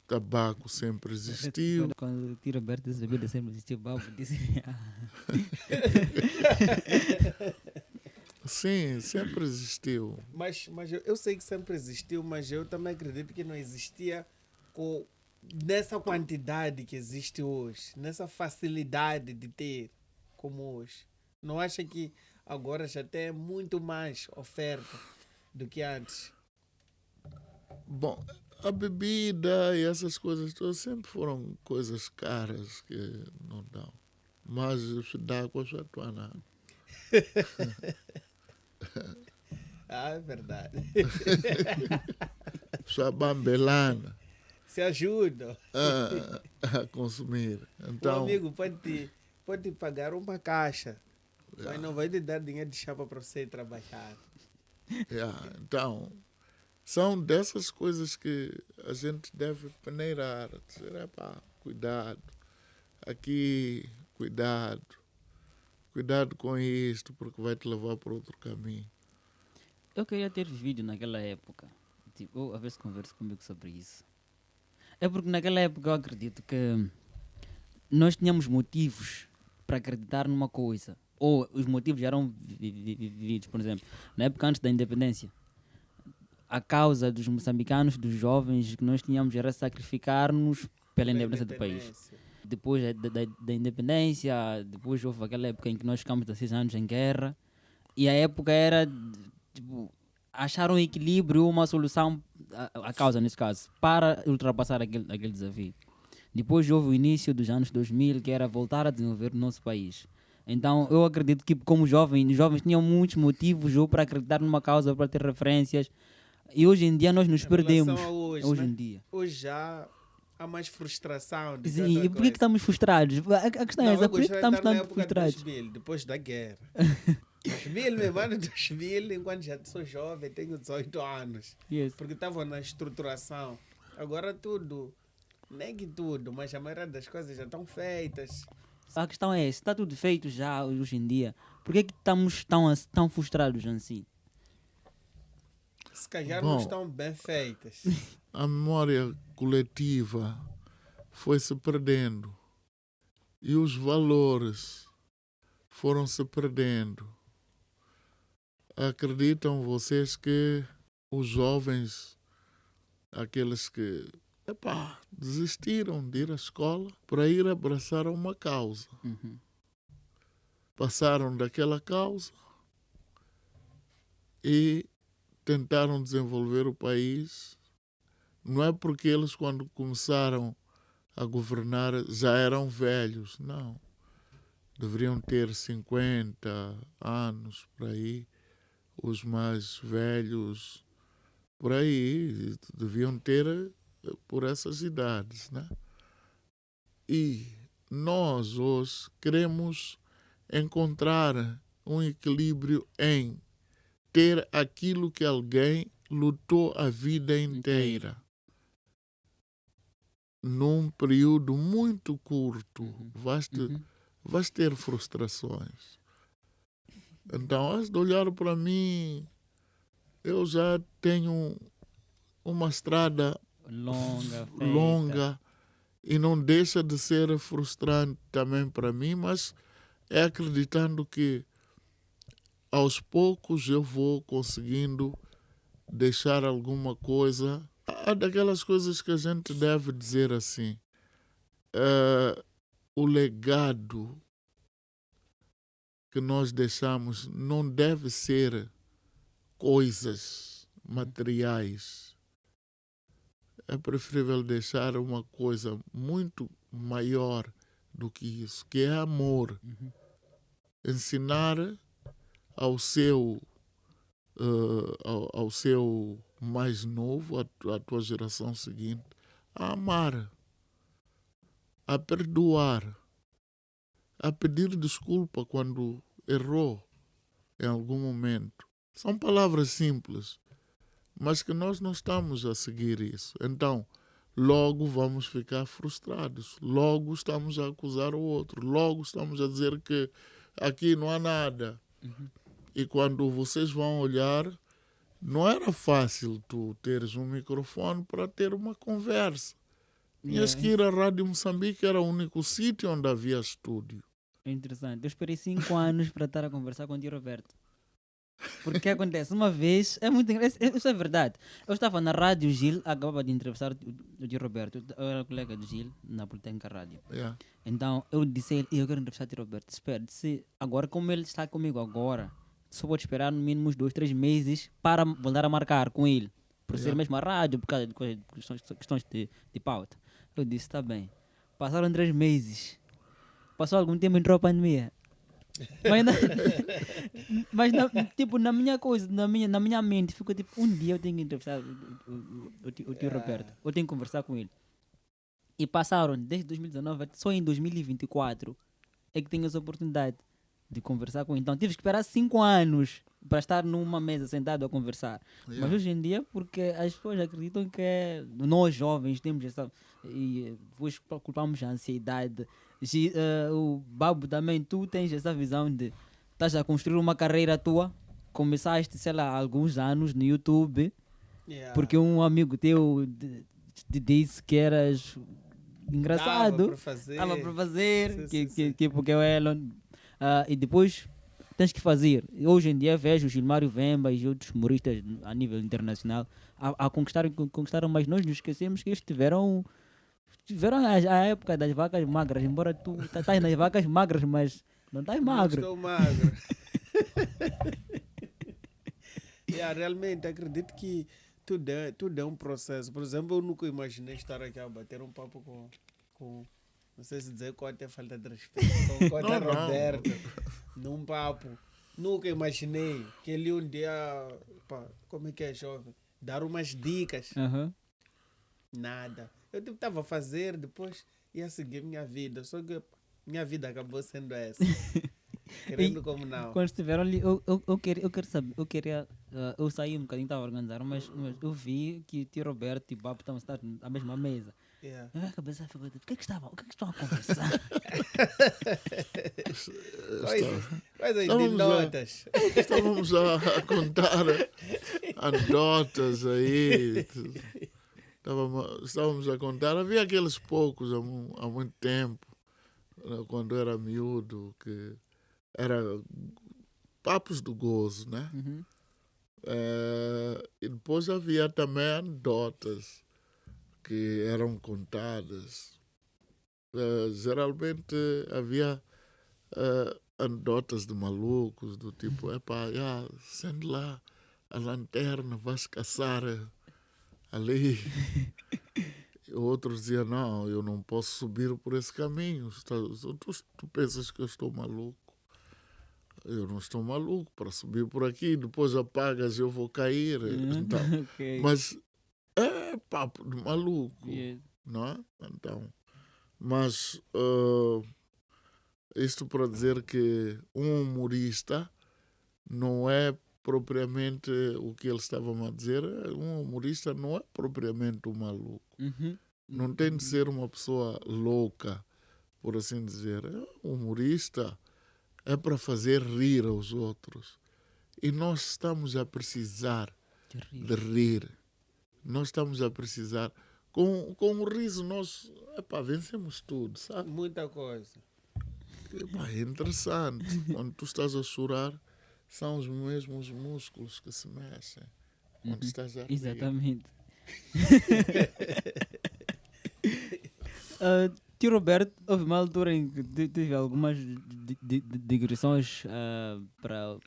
tabaco sempre existiu. Quando tiro aberto essa bebida sempre existiu, Babo disse. Sim, sempre existiu. Mas eu sei que sempre existiu, mas eu também acredito que não existia nessa quantidade que existe hoje, nessa facilidade de ter como hoje. Não acha que agora já tem muito mais oferta do que antes. Bom, a bebida e essas coisas todas sempre foram coisas caras que não dão. Mas dá com a sua tuana. Ah, é verdade. Sua bambelana Se ajuda. a consumir. O Então, amigo pode pagar uma caixa, mas não vai te dar dinheiro de chapa para você ir trabalhar. então, são dessas coisas que a gente deve peneirar. Dizer, epá, cuidado. Aqui, cuidado. Cuidado com isto, porque vai te levar para outro caminho. Eu queria ter vídeo naquela época. Tipo, a ver se converso comigo sobre isso. É porque naquela época eu acredito que nós tínhamos motivos para acreditar numa coisa. Ou os motivos já eram vividos, por exemplo, na época antes da independência. A causa dos moçambicanos, dos jovens que nós tínhamos era sacrificar-nos pela independência do país. Depois da independência, depois houve aquela época em que nós ficamos 16 anos em guerra. E a época era, tipo, achar um equilíbrio, uma solução, a causa nesse caso, para ultrapassar aquele desafio. Depois houve o início dos anos 2000, que era voltar a desenvolver o nosso país. Então eu acredito que como jovens, os jovens tinham muitos motivos ou para acreditar numa causa, para ter referências. E hoje em dia nós nos perdemos. Hoje, Em né? dia. Hoje já há mais frustração. De Sim, outra e por que coisa. estamos frustrados? A questão é Não, essa, eu por que gostaria de estamos estar na tanto época frustrados? de 2000, depois da guerra. 2000, mesmo, ano 2000, enquanto já sou jovem, tenho 18 anos. Yes. Porque estava na estruturação. Agora tudo, nem que tudo, mas a maioria das coisas já estão feitas. A questão é, se está tudo feito já hoje em dia, por que estamos tão frustrados assim? Se calhar Bom, não estão bem feitas. a memória coletiva foi se perdendo e os valores foram se perdendo. Acreditam vocês que os jovens, aqueles que desistiram de ir à escola para ir abraçar uma causa, passaram daquela causa e tentaram desenvolver o país. Não é porque eles, quando começaram a governar, já eram velhos, não. Deveriam ter 50 anos por aí. Os mais velhos por aí deviam ter por essas idades, né? E nós hoje queremos encontrar um equilíbrio em ter aquilo que alguém lutou a vida inteira num período muito curto. Vais ter frustrações. Então, antes de olhar para mim, eu já tenho uma estrada longa e não deixa de ser frustrante também para mim, mas é acreditando que aos poucos eu vou conseguindo deixar alguma coisa. Há daquelas coisas que a gente deve dizer assim, o legado que nós deixamos não deve ser coisas materiais. É preferível deixar uma coisa muito maior do que isso, que é amor. Ensinar ao seu mais novo, à tua geração seguinte, a amar, a perdoar, a pedir desculpa quando errou em algum momento. São palavras simples, mas que nós não estamos a seguir isso. Então, logo vamos ficar frustrados, logo estamos a acusar o outro, logo estamos a dizer que aqui não há nada. E quando vocês vão olhar, não era fácil tu teres um microfone para ter uma conversa. Tinhas que ir à Rádio Moçambique, era o único sítio onde havia estúdio. É interessante. Eu esperei 5 anos para estar a conversar com o Tio Roberto. Porque o que acontece? Uma vez, é muito engraçado, isso é verdade. Eu estava na rádio Gil, acabava de entrevistar o Tio Roberto, eu era colega do Gil, na Politécnica Rádio. Yeah. Então eu disse a ele, eu quero entrevistar o Tio Roberto, espera, se agora como ele está comigo agora, só vou esperar no mínimo uns 2, 3 meses para voltar a marcar com ele. Por ser Yeah. mesmo a rádio, por causa de questões de pauta. Eu disse, está bem. Passaram 3 meses. Passou algum tempo, entrou a pandemia. Mas, tipo, na minha coisa, na minha mente, ficou tipo, um dia eu tenho que entrevistar o tio Roberto. Eu tenho que conversar com ele. E passaram, desde 2019, só em 2024 é que tenho essa oportunidade de conversar com ele. Então tive que esperar 5 anos para estar numa mesa sentado a conversar. Yeah. Mas hoje em dia, porque as pessoas acreditam que nós jovens temos essa. E depois culpamos a ansiedade. O Babo também, tu tens essa visão de estás a construir uma carreira tua, começaste, sei lá, há alguns anos no YouTube, Yeah. porque um amigo teu te disse que eras engraçado, Dava para fazer. estava para fazer, Sim, sim. que porque o Elon, e depois tens que fazer. Hoje em dia vejo o Gilmário Vemba e outros humoristas a nível internacional a conquistaram, mas nós nos esquecemos que eles tiveram a época das vacas magras, embora tu estás nas vacas magras, mas não estás Não magro. estou magro. Yeah, realmente, acredito que tudo é um processo. Por exemplo, eu nunca imaginei estar aqui a bater um papo com não sei se dizer qual é falta de respeito, com o Cota Não. Roberto, num papo. Nunca imaginei que ele um dia, pá, como é que é, jovem, dar umas dicas. Aham. Nada. Eu tipo estava a fazer, depois ia seguir minha vida. Só que minha vida acabou sendo essa. Querendo como não. Quando estiveram ali, eu quero saber, eu saí um bocadinho, estava a organizar, mas eu vi que o tio Roberto e o Babo estavam na mesma mesa. Yeah. A minha cabeça ficou tipo, o que é que estão a conversar? Coisas de Estávamos notas. Estávamos a contar anedotas aí. Estávamos a contar. Havia aqueles poucos há muito tempo, quando era miúdo, que era papos do gozo, né? Uhum. E depois havia também anedotas que eram contadas. Geralmente havia anedotas de malucos, do tipo, epá, sendo lá a lanterna, vais caçar ali. Outros diziam, não, eu não posso subir por esse caminho. Tu pensas que eu estou maluco? Eu não estou maluco para subir por aqui, depois apagas e eu vou cair. Então, Ok. mas é papo de maluco, Yes. não é? Então, mas isto para dizer que um humorista não é propriamente o que eles estavam a dizer. Um humorista não é propriamente um maluco. Uhum. Não tem de ser uma pessoa louca, por assim dizer. Um humorista é para fazer rir aos outros. E nós estamos a precisar de rir. Nós estamos a precisar. Com o riso nós vencemos tudo, sabe? Muita coisa. É interessante. Quando tu estás a chorar, são os mesmos músculos que se mexem. Quando estás a rir. Exatamente. Tio Roberto, houve uma altura em que teve algumas digressões para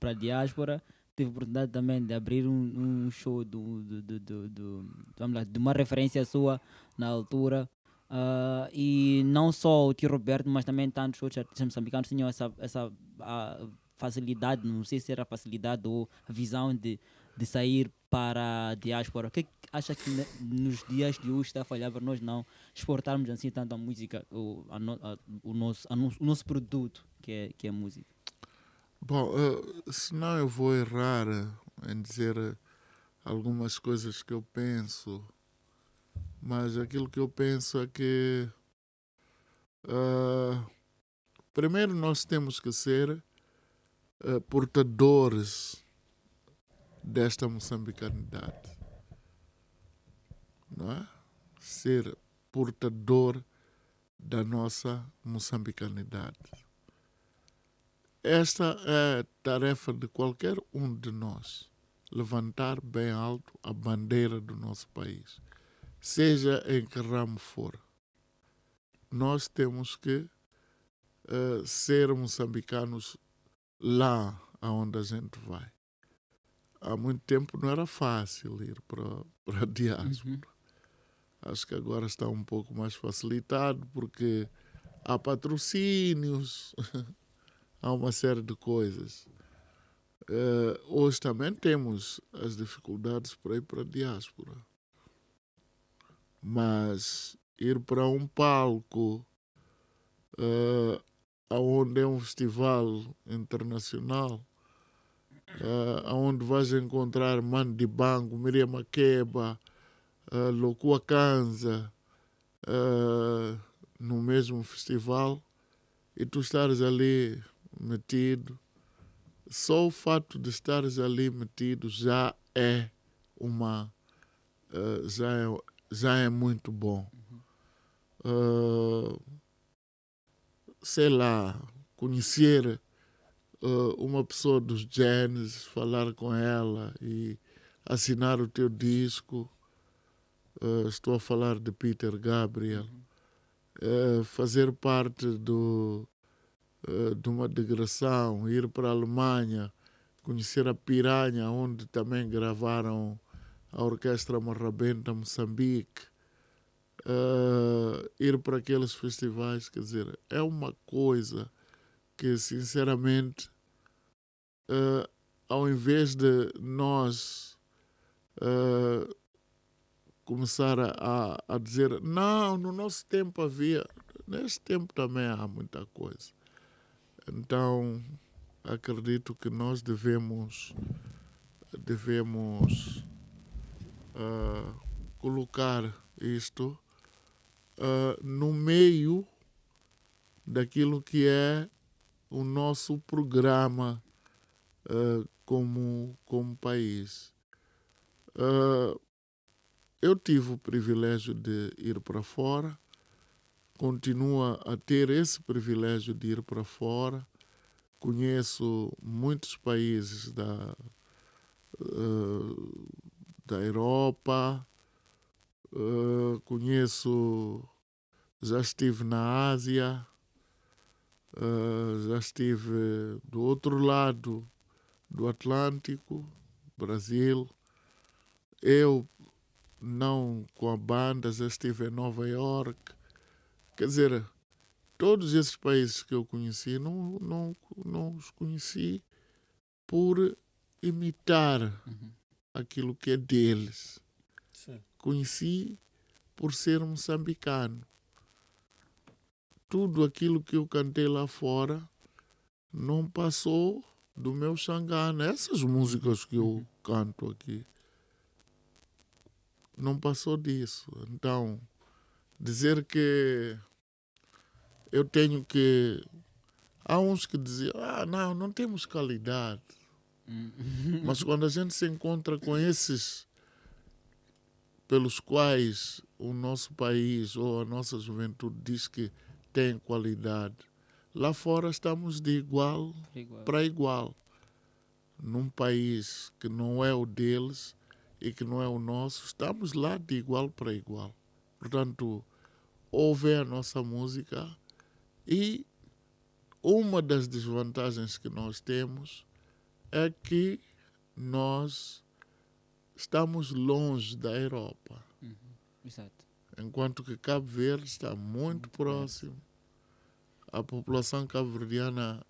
a diáspora. Teve a oportunidade também de abrir um show vamos lá, de uma referência sua na altura. E não só o tio Roberto, mas também tantos outros artistas moçambicanos tinham essa facilidade, não sei se era facilidade ou a visão de sair para a diáspora. O que é que acha que nos dias de hoje está a falhar para nós não exportarmos assim tanto a música, o nosso produto, que é a música? Bom, senão eu vou errar em dizer algumas coisas que eu penso, mas aquilo que eu penso é que primeiro nós temos que ser portadores desta moçambicanidade, não é? Ser portador da nossa moçambicanidade. esta é a tarefa de qualquer um de nós. Levantar bem alto a bandeira do nosso país. Seja em que ramo for. Nós temos que ser moçambicanos lá aonde a gente vai. Há muito tempo não era fácil ir para a diáspora. Acho que agora está um pouco mais facilitado porque há patrocínios, há uma série de coisas. Hoje também temos as dificuldades para ir para a diáspora. Mas ir para um palco onde é um festival internacional, onde vais encontrar Mano Dibango, Miriam Makeba, Lokua Kanza, no mesmo festival, e tu estares ali metido, só o fato de estares ali metido já é já é muito bom. Sei lá, conhecer uma pessoa dos Genesis, falar com ela e assinar o teu disco. Estou a falar de Peter Gabriel. Fazer parte de uma digressão, ir para a Alemanha, conhecer a Piranha, onde também gravaram a Orquestra Marrabenta Moçambique, ir para aqueles festivais, quer dizer, é uma coisa que, sinceramente, ao invés de nós começar a dizer, não, no nosso tempo havia, neste tempo também há muita coisa. Então, acredito que nós devemos colocar isto no meio daquilo que é o nosso programa como país. Eu tive o privilégio de ir para fora, continuo a ter esse privilégio de ir para fora. Conheço muitos países da Europa, já estive na Ásia, já estive do outro lado do Atlântico, Brasil. Eu, não com a banda, já estive em Nova York. Quer dizer, todos esses países que eu conheci, não os conheci por imitar aquilo que é deles. Sim. Conheci por ser moçambicano. Tudo aquilo que eu cantei lá fora não passou do meu Xangana. Essas músicas que eu canto aqui não passou disso. Então, dizer que eu tenho que... Há uns que diziam, não temos qualidade. Mas quando a gente se encontra com esses pelos quais o nosso país ou a nossa juventude diz que tem qualidade, lá fora estamos de igual para igual. Num país que não é o deles e que não é o nosso, estamos lá de igual para igual. Portanto, ouvem a nossa música e uma das desvantagens que nós temos é que nós estamos longe da Europa. Exato. Enquanto que Cabo Verde está muito próximo. A população cabo-verdiana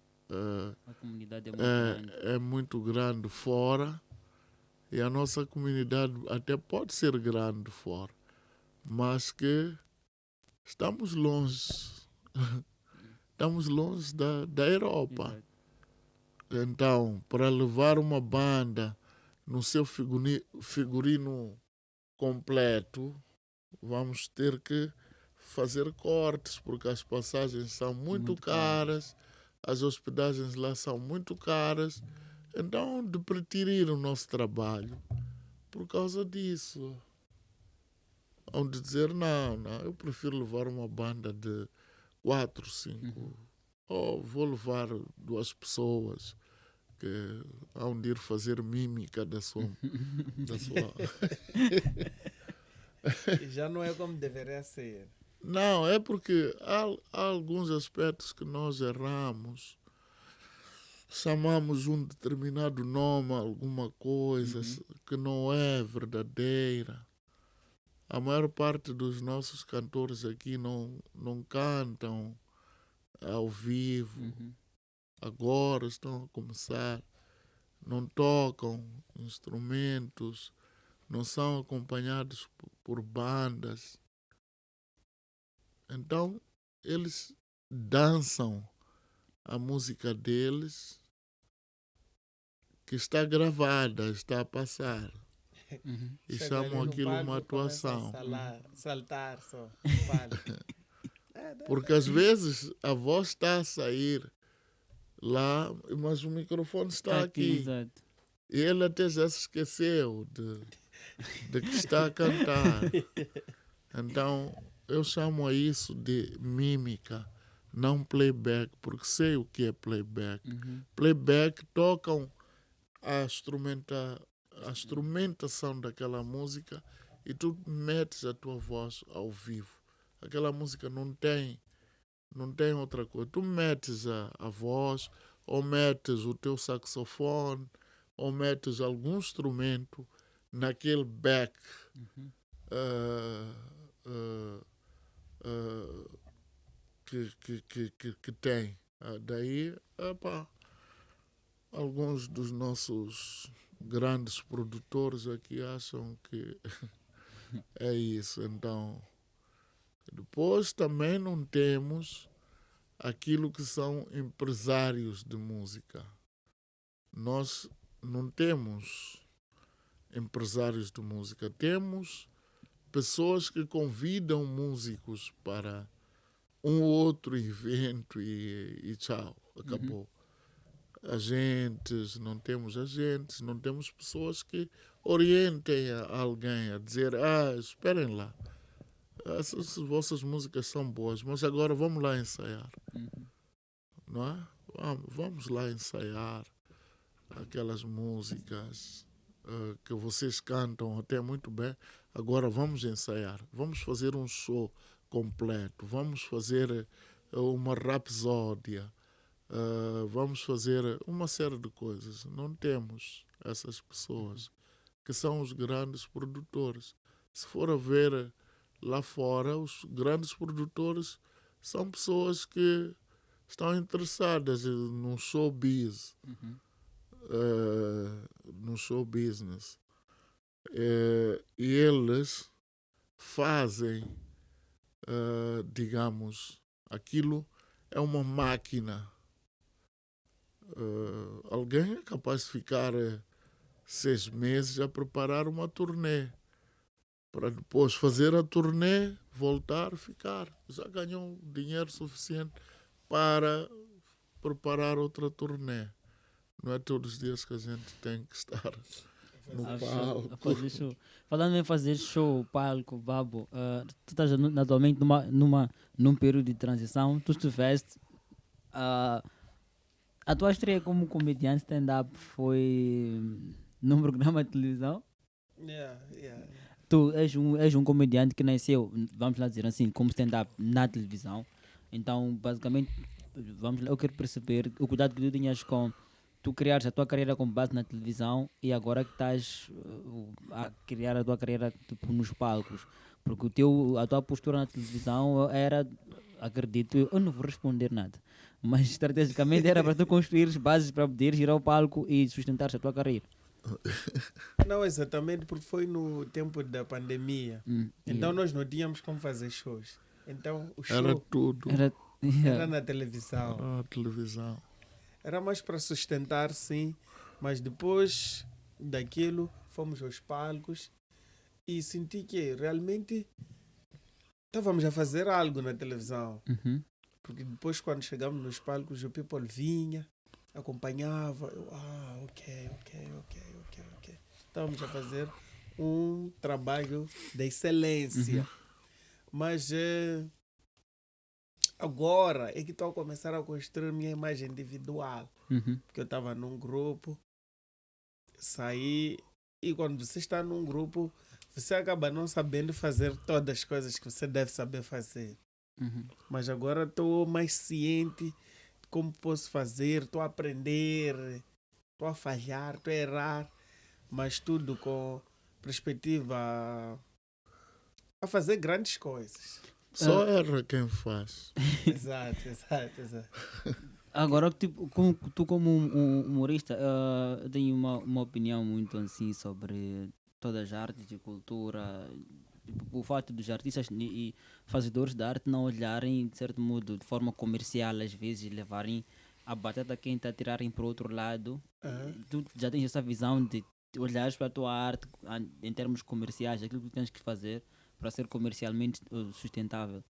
A comunidade é muito grande. é muito grande fora e a nossa comunidade até pode ser grande fora, mas que estamos longe. Estamos longe da Europa. Exato. Então, para levar uma banda no seu figurino completo, vamos ter que fazer cortes, porque as passagens são muito caras, as hospedagens lá são muito caras. Então, de preterir o nosso trabalho por causa disso. Onde dizer, não, eu prefiro levar uma banda de 4, 5 vou levar 2 pessoas que hão de ir fazer mímica da sua... E já não é como deveria ser. Não, é porque há alguns aspectos que nós erramos. Chamamos um determinado nome a alguma coisa que não é verdadeira. A maior parte dos nossos cantores aqui não cantam ao vivo. Agora estão a começar. Não tocam instrumentos. Não são acompanhados por bandas. Então, eles dançam a música deles, que está gravada, está a passar. E Chega chamam ali no aquilo palco uma e começa a atuação. saltar só. Palco. Porque às vezes a voz está a sair lá, mas o microfone está aqui. Exato. E ele até já se esqueceu de que está a cantar. Então, eu chamo a isso de mímica, não playback, porque sei o que é playback. Playback tocam a instrumentação daquela música e tu metes a tua voz ao vivo. Aquela música não tem outra coisa. Tu metes a voz, ou metes o teu saxofone, ou metes algum instrumento naquele back que tem. Daí, alguns dos nossos grandes produtores aqui acham que é isso. Então, depois também não temos aquilo que são empresários de música. Nós não temos empresários de música. Temos pessoas que convidam músicos para um outro evento e tchau, acabou. Não temos pessoas que orientem a alguém a dizer, esperem lá, essas vossas músicas são boas, mas agora vamos lá ensaiar. Não é? Vamos lá ensaiar aquelas músicas que vocês cantam até muito bem. Agora vamos ensaiar, vamos fazer um show completo, vamos fazer uma rapsódia, vamos fazer uma série de coisas. Não temos essas pessoas que são os grandes produtores. Se for a ver lá fora, os grandes produtores são pessoas que estão interessadas no showbiz, no show business. E eles fazem, digamos, aquilo é uma máquina. Alguém é capaz de ficar 6 meses a preparar uma turnê, para depois fazer a turnê, voltar, ficar. Já ganhou dinheiro suficiente para preparar outra turnê. Não é todos os dias que a gente tem que estar no palco. A fazer show. Falando em fazer show, palco, babo, tu estás atualmente num período de transição. Tu estiveste. A tua estreia como comediante stand-up foi num programa de televisão? Yeah. Tu és um comediante que nasceu, vamos lá dizer assim, como stand-up na televisão. Então, basicamente, eu quero perceber o cuidado que tu tinhas com tu criares a tua carreira com base na televisão e agora que estás a criar a tua carreira tipo, nos palcos. Porque a tua postura na televisão era, acredito, eu não vou responder nada, mas estrategicamente era para tu construir bases para poderes ir ao palco e sustentar a tua carreira. Não, exatamente, porque foi no tempo da pandemia. Então nós não tínhamos como fazer shows. Então o show Era tudo. era na televisão. A televisão. Era mais para sustentar, sim. Mas depois daquilo, fomos aos palcos e senti que realmente estávamos a fazer algo na televisão. Porque depois, quando chegamos nos palcos, o people vinha, acompanhava. Eu, ok. Estávamos a fazer um trabalho de excelência. Mas agora é que estou a começar a construir minha imagem individual. Porque eu estava num grupo, saí, e quando você está num grupo, você acaba não sabendo fazer todas as coisas que você deve saber fazer. Mas agora estou mais ciente de como posso fazer, estou a aprender, estou a falhar, estou a errar, mas tudo com perspectiva a fazer grandes coisas. Só erra quem faz. Exato, exato, exato. Agora, tipo, tu como um humorista, eu tenho uma opinião muito assim sobre todas as artes e cultura. Tipo, o fato dos artistas e fazedores de arte não olharem, de certo modo, de forma comercial, às vezes, levarem a batata quente a tirarem para o outro lado. Tu já tens essa visão de olhares para a tua arte em termos comerciais, aquilo que tens que fazer para ser comercialmente sustentável.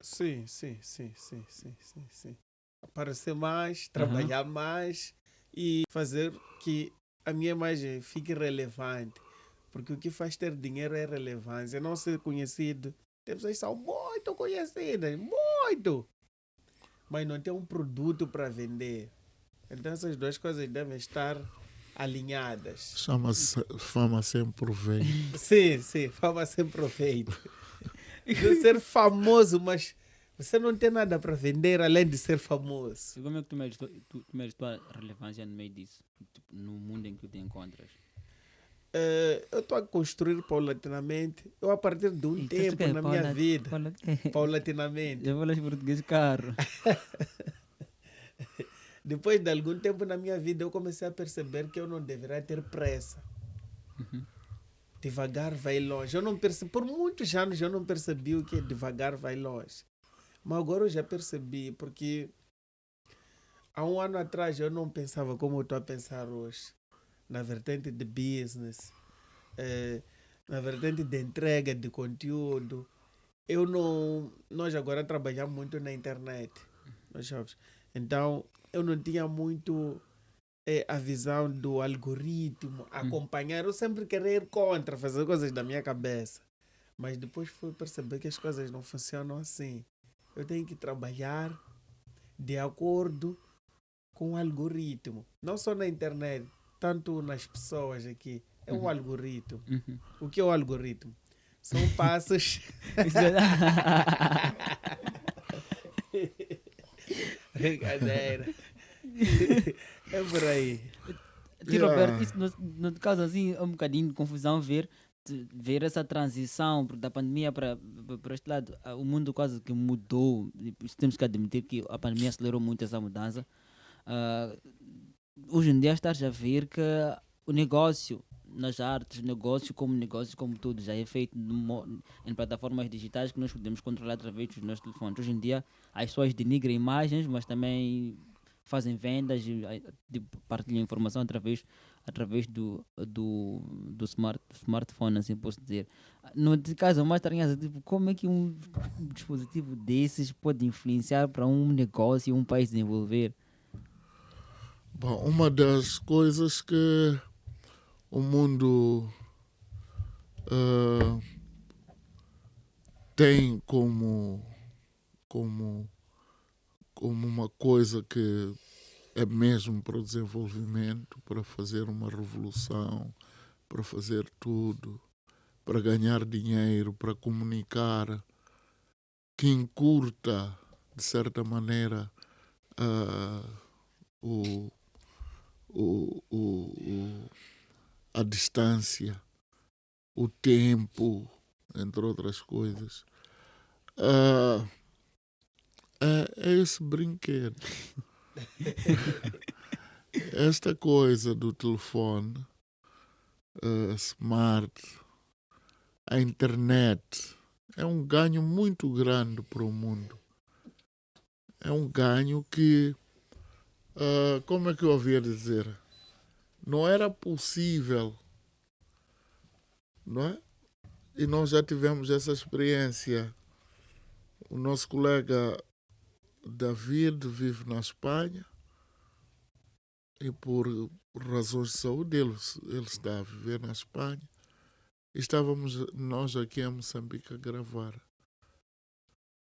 Sim, sim, sim, sim, sim, sim, sim. Aparecer mais, trabalhar mais e fazer que a minha imagem fique relevante. Porque o que faz ter dinheiro é relevância, não ser conhecido. Tem pessoas que são muito conhecidas, muito, mas não tem um produto para vender. Então essas duas coisas devem estar alinhadas. Chama-se fama sem proveito. Sim, sim, fama sem proveito. De ser famoso, mas você não tem nada para vender além de ser famoso. E como é que tu medes tua relevância no meio disso? Tipo, no mundo em que tu te encontras? Eu estou a construir paulatinamente. Eu, a partir de um Então, tempo na minha vida, paulatinamente. paulatinamente, Eu falo português caro. depois de algum tempo na minha vida, eu comecei a perceber que eu não deveria ter pressa. Devagar vai longe. Eu não percebi, por muitos anos eu não percebi o que é devagar vai longe. Mas agora eu já percebi, porque há um ano atrás eu não pensava como eu estou a pensar hoje. Na vertente de business, na vertente de entrega de conteúdo. Nós agora trabalhamos muito na internet, nós jovens. Então eu não tinha muito a visão do algoritmo, acompanhar. Eu sempre queria ir contra, fazer coisas da minha cabeça. Mas depois fui perceber que as coisas não funcionam assim. Eu tenho que trabalhar de acordo com o algoritmo. Não só na internet, tanto nas pessoas aqui. É um algoritmo. O que é o algoritmo? São passos. Brincadeira. É por aí. Tio Roberto, isso no causa assim é um bocadinho de confusão ver essa transição da pandemia para este lado. O mundo quase que mudou. Isso temos que admitir que a pandemia acelerou muito essa mudança. Ah, hoje em dia estás a ver que o negócio nas artes, negócio como tudo, já é feito em plataformas digitais que nós podemos controlar através dos nossos telefones. Hoje em dia as pessoas denigram imagens, mas também fazem vendas e partilham informação através do smartphone, assim posso dizer. No caso mais estranho, tipo, como é que um dispositivo desses pode influenciar para um negócio e um país desenvolver? Bom, uma das coisas que o mundo tem como uma coisa que é mesmo para o desenvolvimento, para fazer uma revolução, para fazer tudo, para ganhar dinheiro, para comunicar, que encurta, de certa maneira, o, a distância, o tempo, entre outras coisas. É esse brinquedo. Esta coisa do telefone, smart, a internet, é um ganho muito grande para o mundo. É um ganho que, como é que eu havia dizer? Não era possível, não é? E nós já tivemos essa experiência. O nosso colega David vive na Espanha e por razões de saúde ele está a viver na Espanha. Estávamos nós aqui em Moçambique a gravar.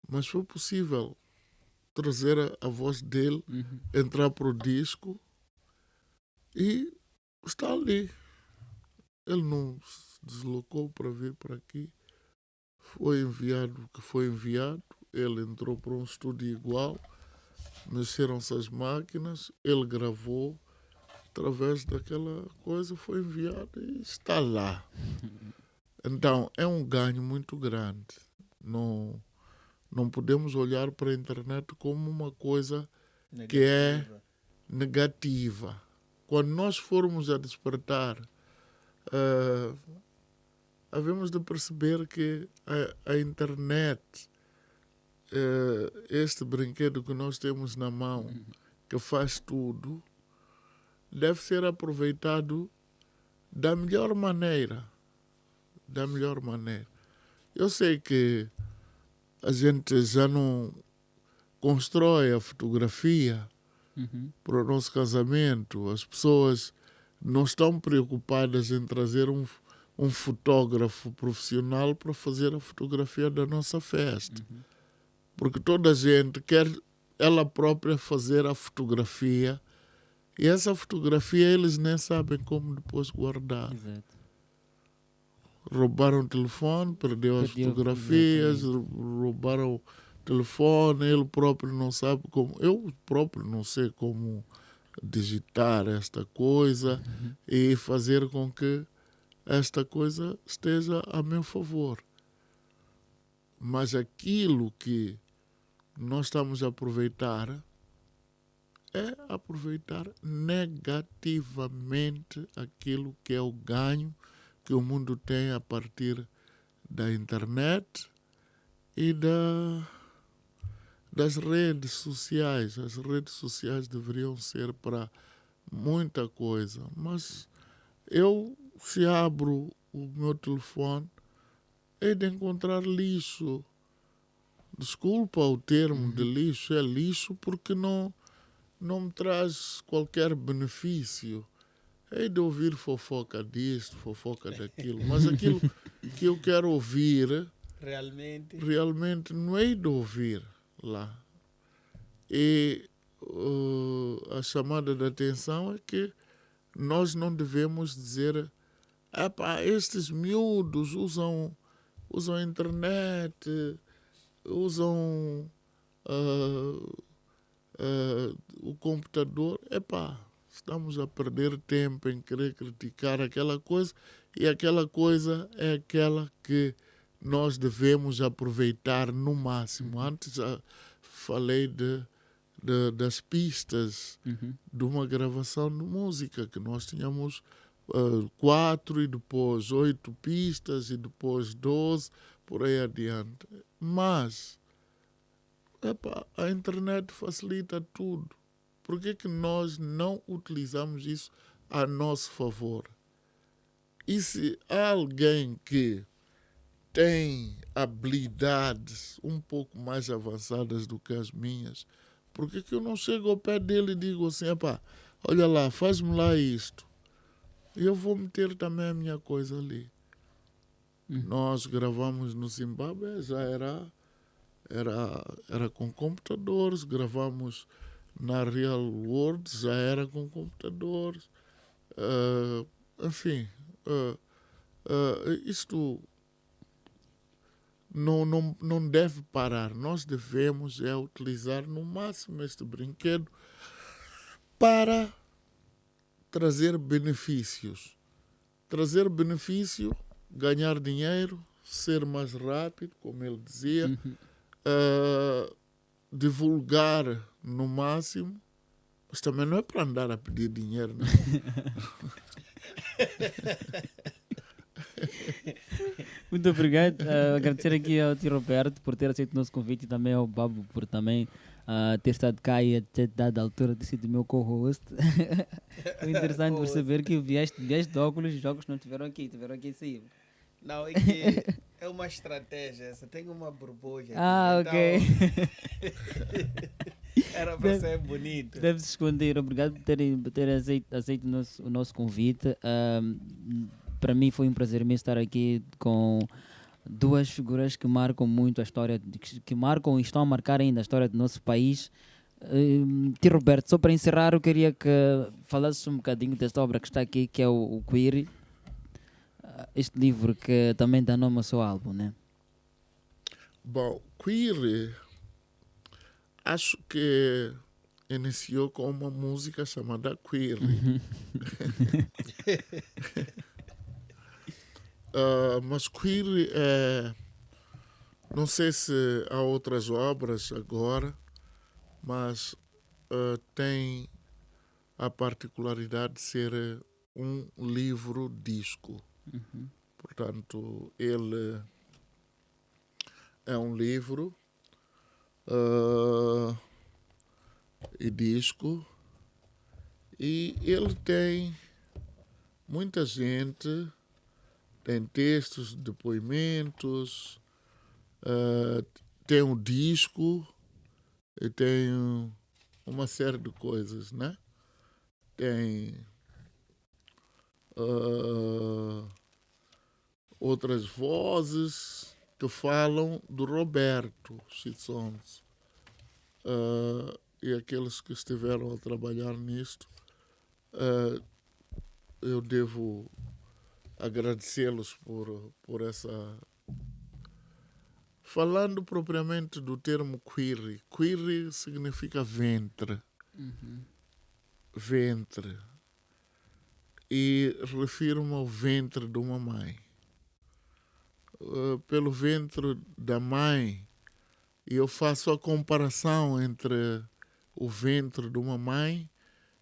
Mas foi possível trazer a voz dele, entrar para o disco e está ali. Ele não se deslocou para vir para aqui. Foi enviado o que foi enviado. Ele entrou para um estúdio igual. Mexeram-se as máquinas. Ele gravou. Através daquela coisa foi enviado e está lá. Então, é um ganho muito grande. Não podemos olhar para a internet como uma coisa que é negativa. Quando nós formos a despertar, havemos de perceber que a internet, este brinquedo que nós temos na mão, que faz tudo, deve ser aproveitado da melhor maneira. Da melhor maneira. Eu sei que a gente já não constrói a fotografia para o nosso casamento. As pessoas não estão preocupadas em trazer um fotógrafo profissional para fazer a fotografia da nossa festa. Porque toda a gente quer ela própria fazer a fotografia e essa fotografia eles nem sabem como depois guardar. Exato. Roubaram o telefone, perdeu as fotografias, roubaram o telefone, ele próprio não sabe como. Eu próprio não sei como digitar esta coisa e fazer com que esta coisa esteja a meu favor. Mas aquilo que nós estamos a aproveitar é aproveitar negativamente aquilo que é o ganho que o mundo tem a partir da internet e das redes sociais. As redes sociais deveriam ser para muita coisa, mas eu, se abro o meu telefone, hei de encontrar lixo. Desculpa o termo de lixo, é lixo porque não me traz qualquer benefício. Hei de ouvir fofoca disto, fofoca daquilo, mas aquilo que eu quero ouvir, realmente não hei de ouvir lá. E a chamada de atenção é que nós não devemos dizer estes miúdos usam a internet, usam o computador. Estamos a perder tempo em querer criticar aquela coisa e aquela coisa é aquela que nós devemos aproveitar no máximo. Antes falei das pistas de uma gravação de música, que nós tínhamos 4 e depois 8 pistas e depois 12, por aí adiante. Mas a internet facilita tudo. Por que nós não utilizamos isso a nosso favor? E se há alguém que tem habilidades um pouco mais avançadas do que as minhas, por que eu não chego ao pé dele e digo assim, olha lá, faz-me lá isto. E eu vou meter também a minha coisa ali. Nós gravamos no Zimbábue, já era com computadores, gravamos na Real World, já era com computadores. Enfim, isto não deve parar. Nós devemos utilizar no máximo este brinquedo para trazer benefícios. Trazer benefício, ganhar dinheiro, ser mais rápido, como ele dizia, divulgar no máximo, mas também não é para andar a pedir dinheiro, não. Muito obrigado. Agradecer aqui ao tio Roberto por ter aceito o nosso convite e também ao Babo por também ter estado cá e ter dado a altura de ser do meu co-host. Foi interessante perceber que vieste de óculos e os óculos não estiveram aqui sair. Não, é que é uma estratégia essa. Tem uma borbolha aqui, ok. Era para ser bonito. Deve-se esconder. Obrigado por ter aceito o nosso convite. Para mim foi um prazer imenso estar aqui com duas figuras que marcam muito a história, que marcam e estão a marcar ainda a história do nosso país. Tio Roberto, só para encerrar, eu queria que falasses um bocadinho desta obra que está aqui, que é o Query, este livro que também dá nome ao seu álbum, né? Bom, Queer, acho que iniciou com uma música chamada Queer. Mas Queer não sei se há outras obras agora, mas tem a particularidade de ser um livro-disco. Portanto, ele é um livro e disco, e ele tem muita gente, tem textos, depoimentos, tem um disco e tem uma série de coisas, né? Tem outras vozes que falam do Roberto Chissons. E aqueles que estiveram a trabalhar nisto, eu devo agradecê-los por essa... Falando propriamente do termo queer, queer significa ventre. Ventre. E refiro-me ao ventre de uma mãe. Pelo ventre da mãe, eu faço a comparação entre o ventre de uma mãe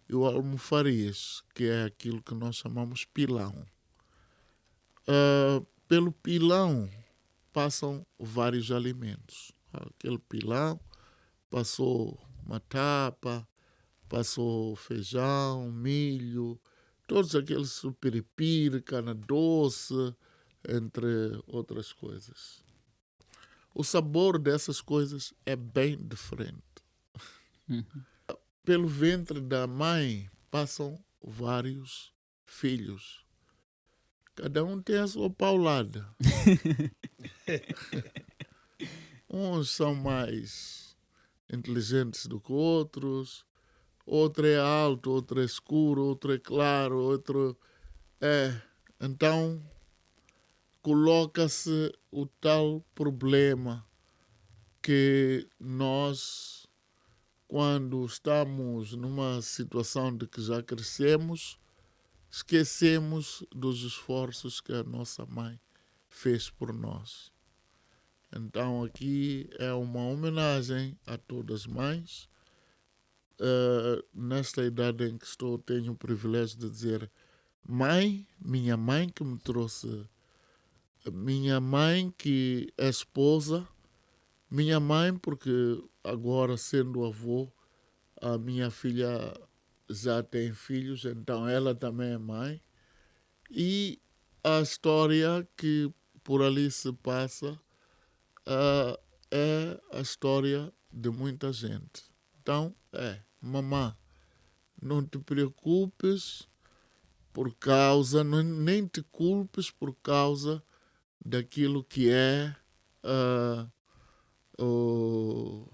e o almofarias, que é aquilo que nós chamamos pilão. Pelo pilão passam vários alimentos. Aquele pilão passou matapa, passou feijão, milho, todos aqueles supiripiri, cana doce, entre outras coisas. O sabor dessas coisas é bem diferente. Pelo ventre da mãe passam vários filhos. Cada um tem a sua paulada. Uns são mais inteligentes do que outros. Outro é alto, outro é escuro, outro é claro, outro é... Então, coloca-se o tal problema que nós, quando estamos numa situação de que já crescemos, esquecemos dos esforços que a nossa mãe fez por nós. Então aqui é uma homenagem a todas as mães. Nesta idade em que estou, tenho o privilégio de dizer mãe, minha mãe que me trouxe, minha mãe que é esposa, minha mãe porque agora sendo avô, a minha filha já tem filhos, então ela também é mãe. E a história que por ali se passa é a história de muita gente. Então, mamã, não te preocupes por causa, nem te culpes por causa daquilo que é o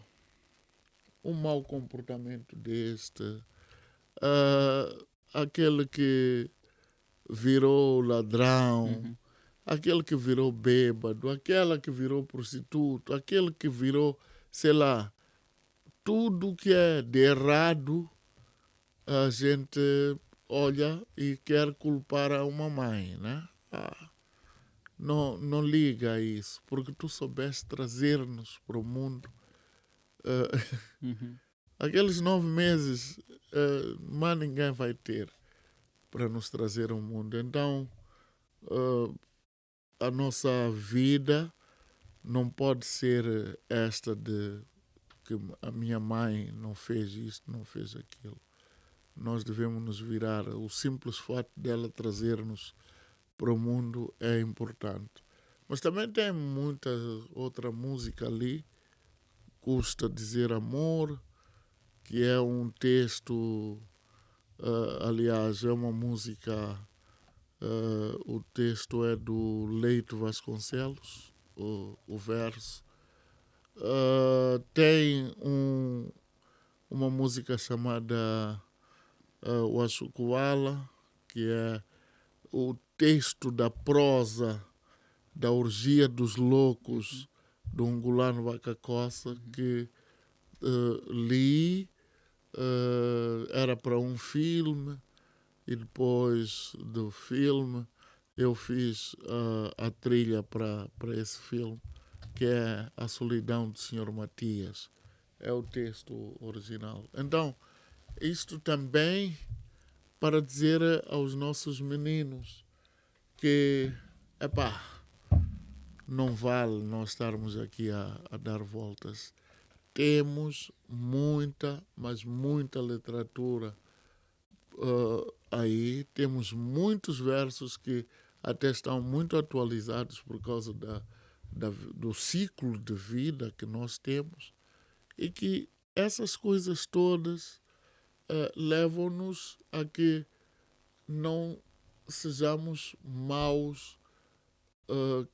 mau comportamento deste, aquele que virou ladrão, aquele que virou bêbado, aquela que virou prostituto, aquele que virou, sei lá, tudo que é de errado, a gente olha e quer culpar a uma mãe, né? Não liga a isso, porque tu soubeste trazer-nos para o mundo. Aqueles 9 meses, mas ninguém vai ter para nos trazer ao mundo. Então, a nossa vida não pode ser esta de que a minha mãe não fez isto, não fez aquilo. Nós devemos nos virar. O simples fato dela trazer-nos para o mundo é importante. Mas também tem muita outra música ali. Custa Dizer Amor, que é um texto, aliás, é uma música, o texto é do Leito Vasconcelos, o verso. Tem uma música chamada Washukuala, que é o texto da prosa da Orgia dos Loucos, do Ungulano Vacacossa, que li, era para um filme, e depois do filme eu fiz a trilha para esse filme, que é A Solidão do Senhor Matias. É o texto original. Então, isto também para dizer aos nossos meninos que, não vale nós estarmos aqui a dar voltas. Temos muita, mas muita literatura aí. Temos muitos versos que até estão muito atualizados por causa do ciclo de vida que nós temos, e que essas coisas todas levam-nos a que não sejamos maus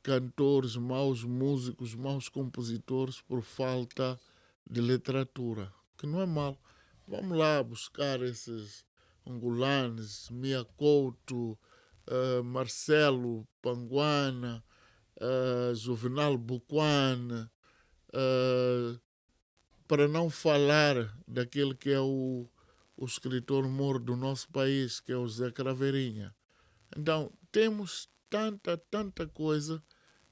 cantores, maus músicos, maus compositores por falta de literatura, que não é mal. Vamos lá buscar esses Angulanes, Mia Couto, Marcelo Panguana, Juvenal Buquan, para não falar daquele que é o escritor moro do nosso país, que é o Zé Craveirinha. Então, temos tanta coisa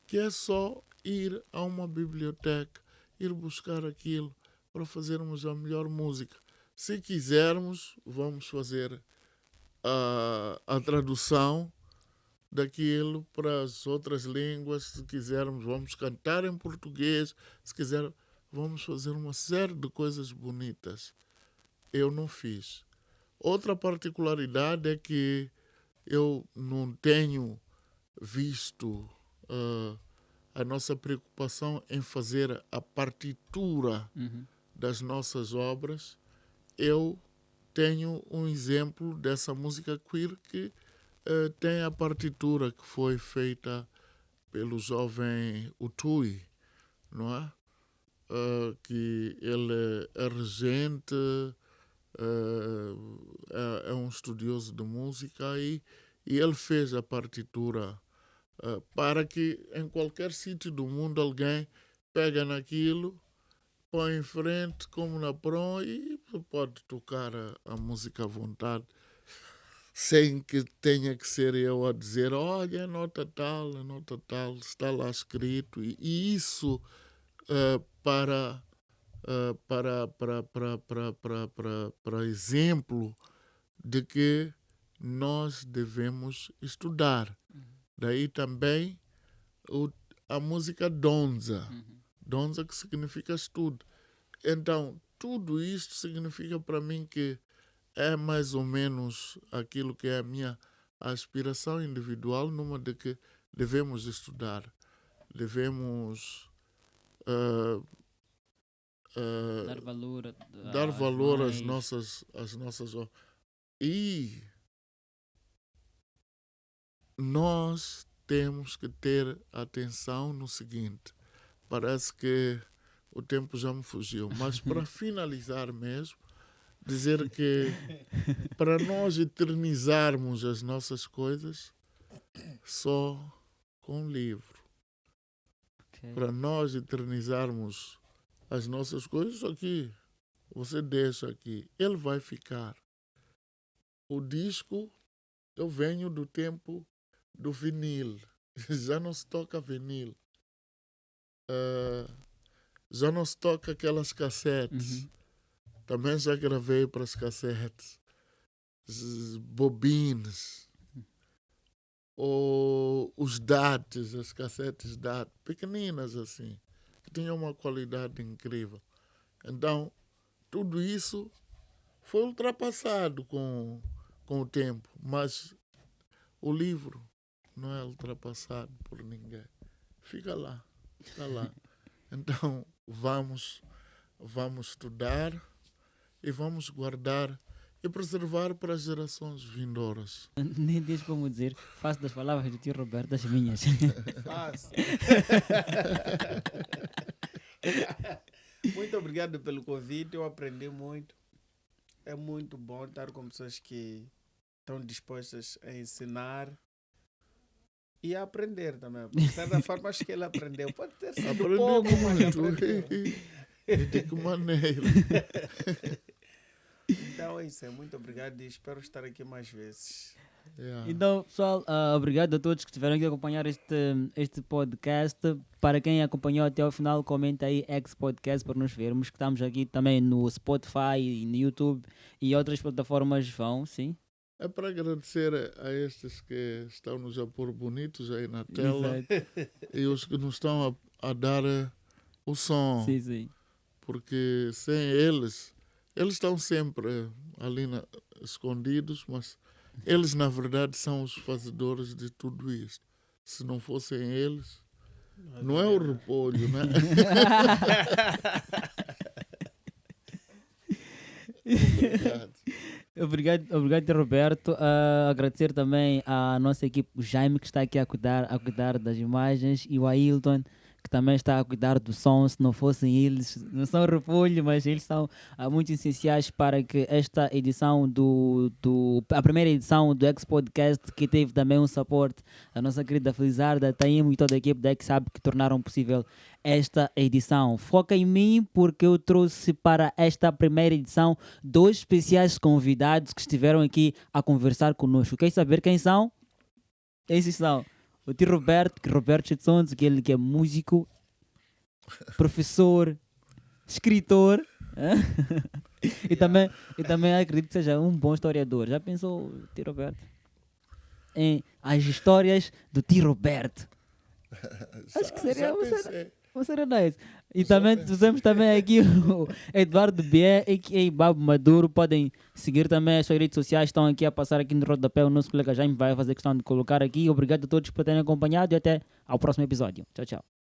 que é só ir a uma biblioteca, ir buscar aquilo para fazermos a melhor música. Se quisermos, vamos fazer a tradução daquilo para as outras línguas. Se quisermos, vamos cantar em português. Se quiser, vamos fazer uma série de coisas bonitas. Eu não fiz. Outra particularidade é que eu não tenho visto a nossa preocupação em fazer a partitura das nossas obras. Eu tenho um exemplo dessa música queer que tem a partitura que foi feita pelo jovem Utui, não é? Que ele é regente, é um estudioso de música, e ele fez a partitura para que em qualquer sítio do mundo alguém pega naquilo, põe em frente como na prom e pode tocar a música à vontade, sem que tenha que ser eu a dizer, olha, a nota tal, está lá escrito. E isso para exemplo de que nós devemos estudar. Daí também a música donza. Donza, que significa estudo. Então, tudo isto significa para mim que é mais ou menos aquilo que é a minha aspiração individual, numa de que devemos estudar, devemos dar valor às nossas e nós temos que ter atenção no seguinte. Parece que o tempo já me fugiu, mas para finalizar mesmo, dizer que para nós eternizarmos as nossas coisas, só com livro. Okay. Para nós eternizarmos as nossas coisas, aqui, você deixa aqui, ele vai ficar. O disco, eu venho do tempo do vinil, já não se toca vinil, já não se toca aquelas cassetes. Também já gravei para as cassetes, bobines, ou os DATs, as cassetes DAT, pequeninas assim, que tinham uma qualidade incrível. Então, tudo isso foi ultrapassado com o tempo, mas o livro não é ultrapassado por ninguém. Fica lá, está lá. Então, vamos estudar e vamos guardar e preservar para as gerações vindouras. Nem diz como dizer. Faço das palavras do tio Roberto as minhas. Fácil. Muito obrigado pelo convite, eu aprendi muito. É muito bom estar com pessoas que estão dispostas a ensinar e a aprender também. De certa forma, acho que ele aprendeu. Pode ter sido Aprendi pouco, mas muito. aprendeu. E de que maneira? Então é isso, muito obrigado e espero estar aqui mais vezes. Yeah. Então, pessoal, obrigado a todos que estiveram aqui a acompanhar este podcast. Para quem acompanhou até ao final, comenta aí X-Podcast para nos vermos. Que estamos aqui também no Spotify, no YouTube e outras plataformas vão, sim. É para agradecer a estes que estão nos a pôr bonitos aí na tela Exato. e os que nos estão a dar o som. Sim, sim. Porque sem eles estão sempre ali escondidos, mas eles na verdade são os fazedores de tudo isto. Se não fossem eles, não é o repolho, né? Obrigado, Roberto. Agradecer também à nossa equipe, o Jaime, que está aqui a cuidar das imagens, e o Ailton, que também está a cuidar do som. Se não fossem eles, não são repolho, mas eles são muito essenciais para que esta edição a primeira edição do X-Podcast, que teve também um suporte da nossa querida Felizarda, Taimo e toda a equipe da X-Sabe, que tornaram possível esta edição. Foca em mim, porque eu trouxe para esta primeira edição 2 especiais convidados que estiveram aqui a conversar conosco. Quer saber quem são? Esses são o tio Roberto Chetsons, que é músico, professor, escritor, e também acredito que seja um bom historiador. Já pensou, tio Roberto? Em as histórias do tio Roberto. Acho que seria uma série nice. E também trouxemos também aqui o Eduardo Bié e Babo Maduro. Podem seguir também as suas redes sociais, estão aqui a passar aqui no rodapé. O nosso colega Jaime vai fazer questão de colocar aqui. Obrigado a todos por terem acompanhado e até ao próximo episódio. Tchau, tchau.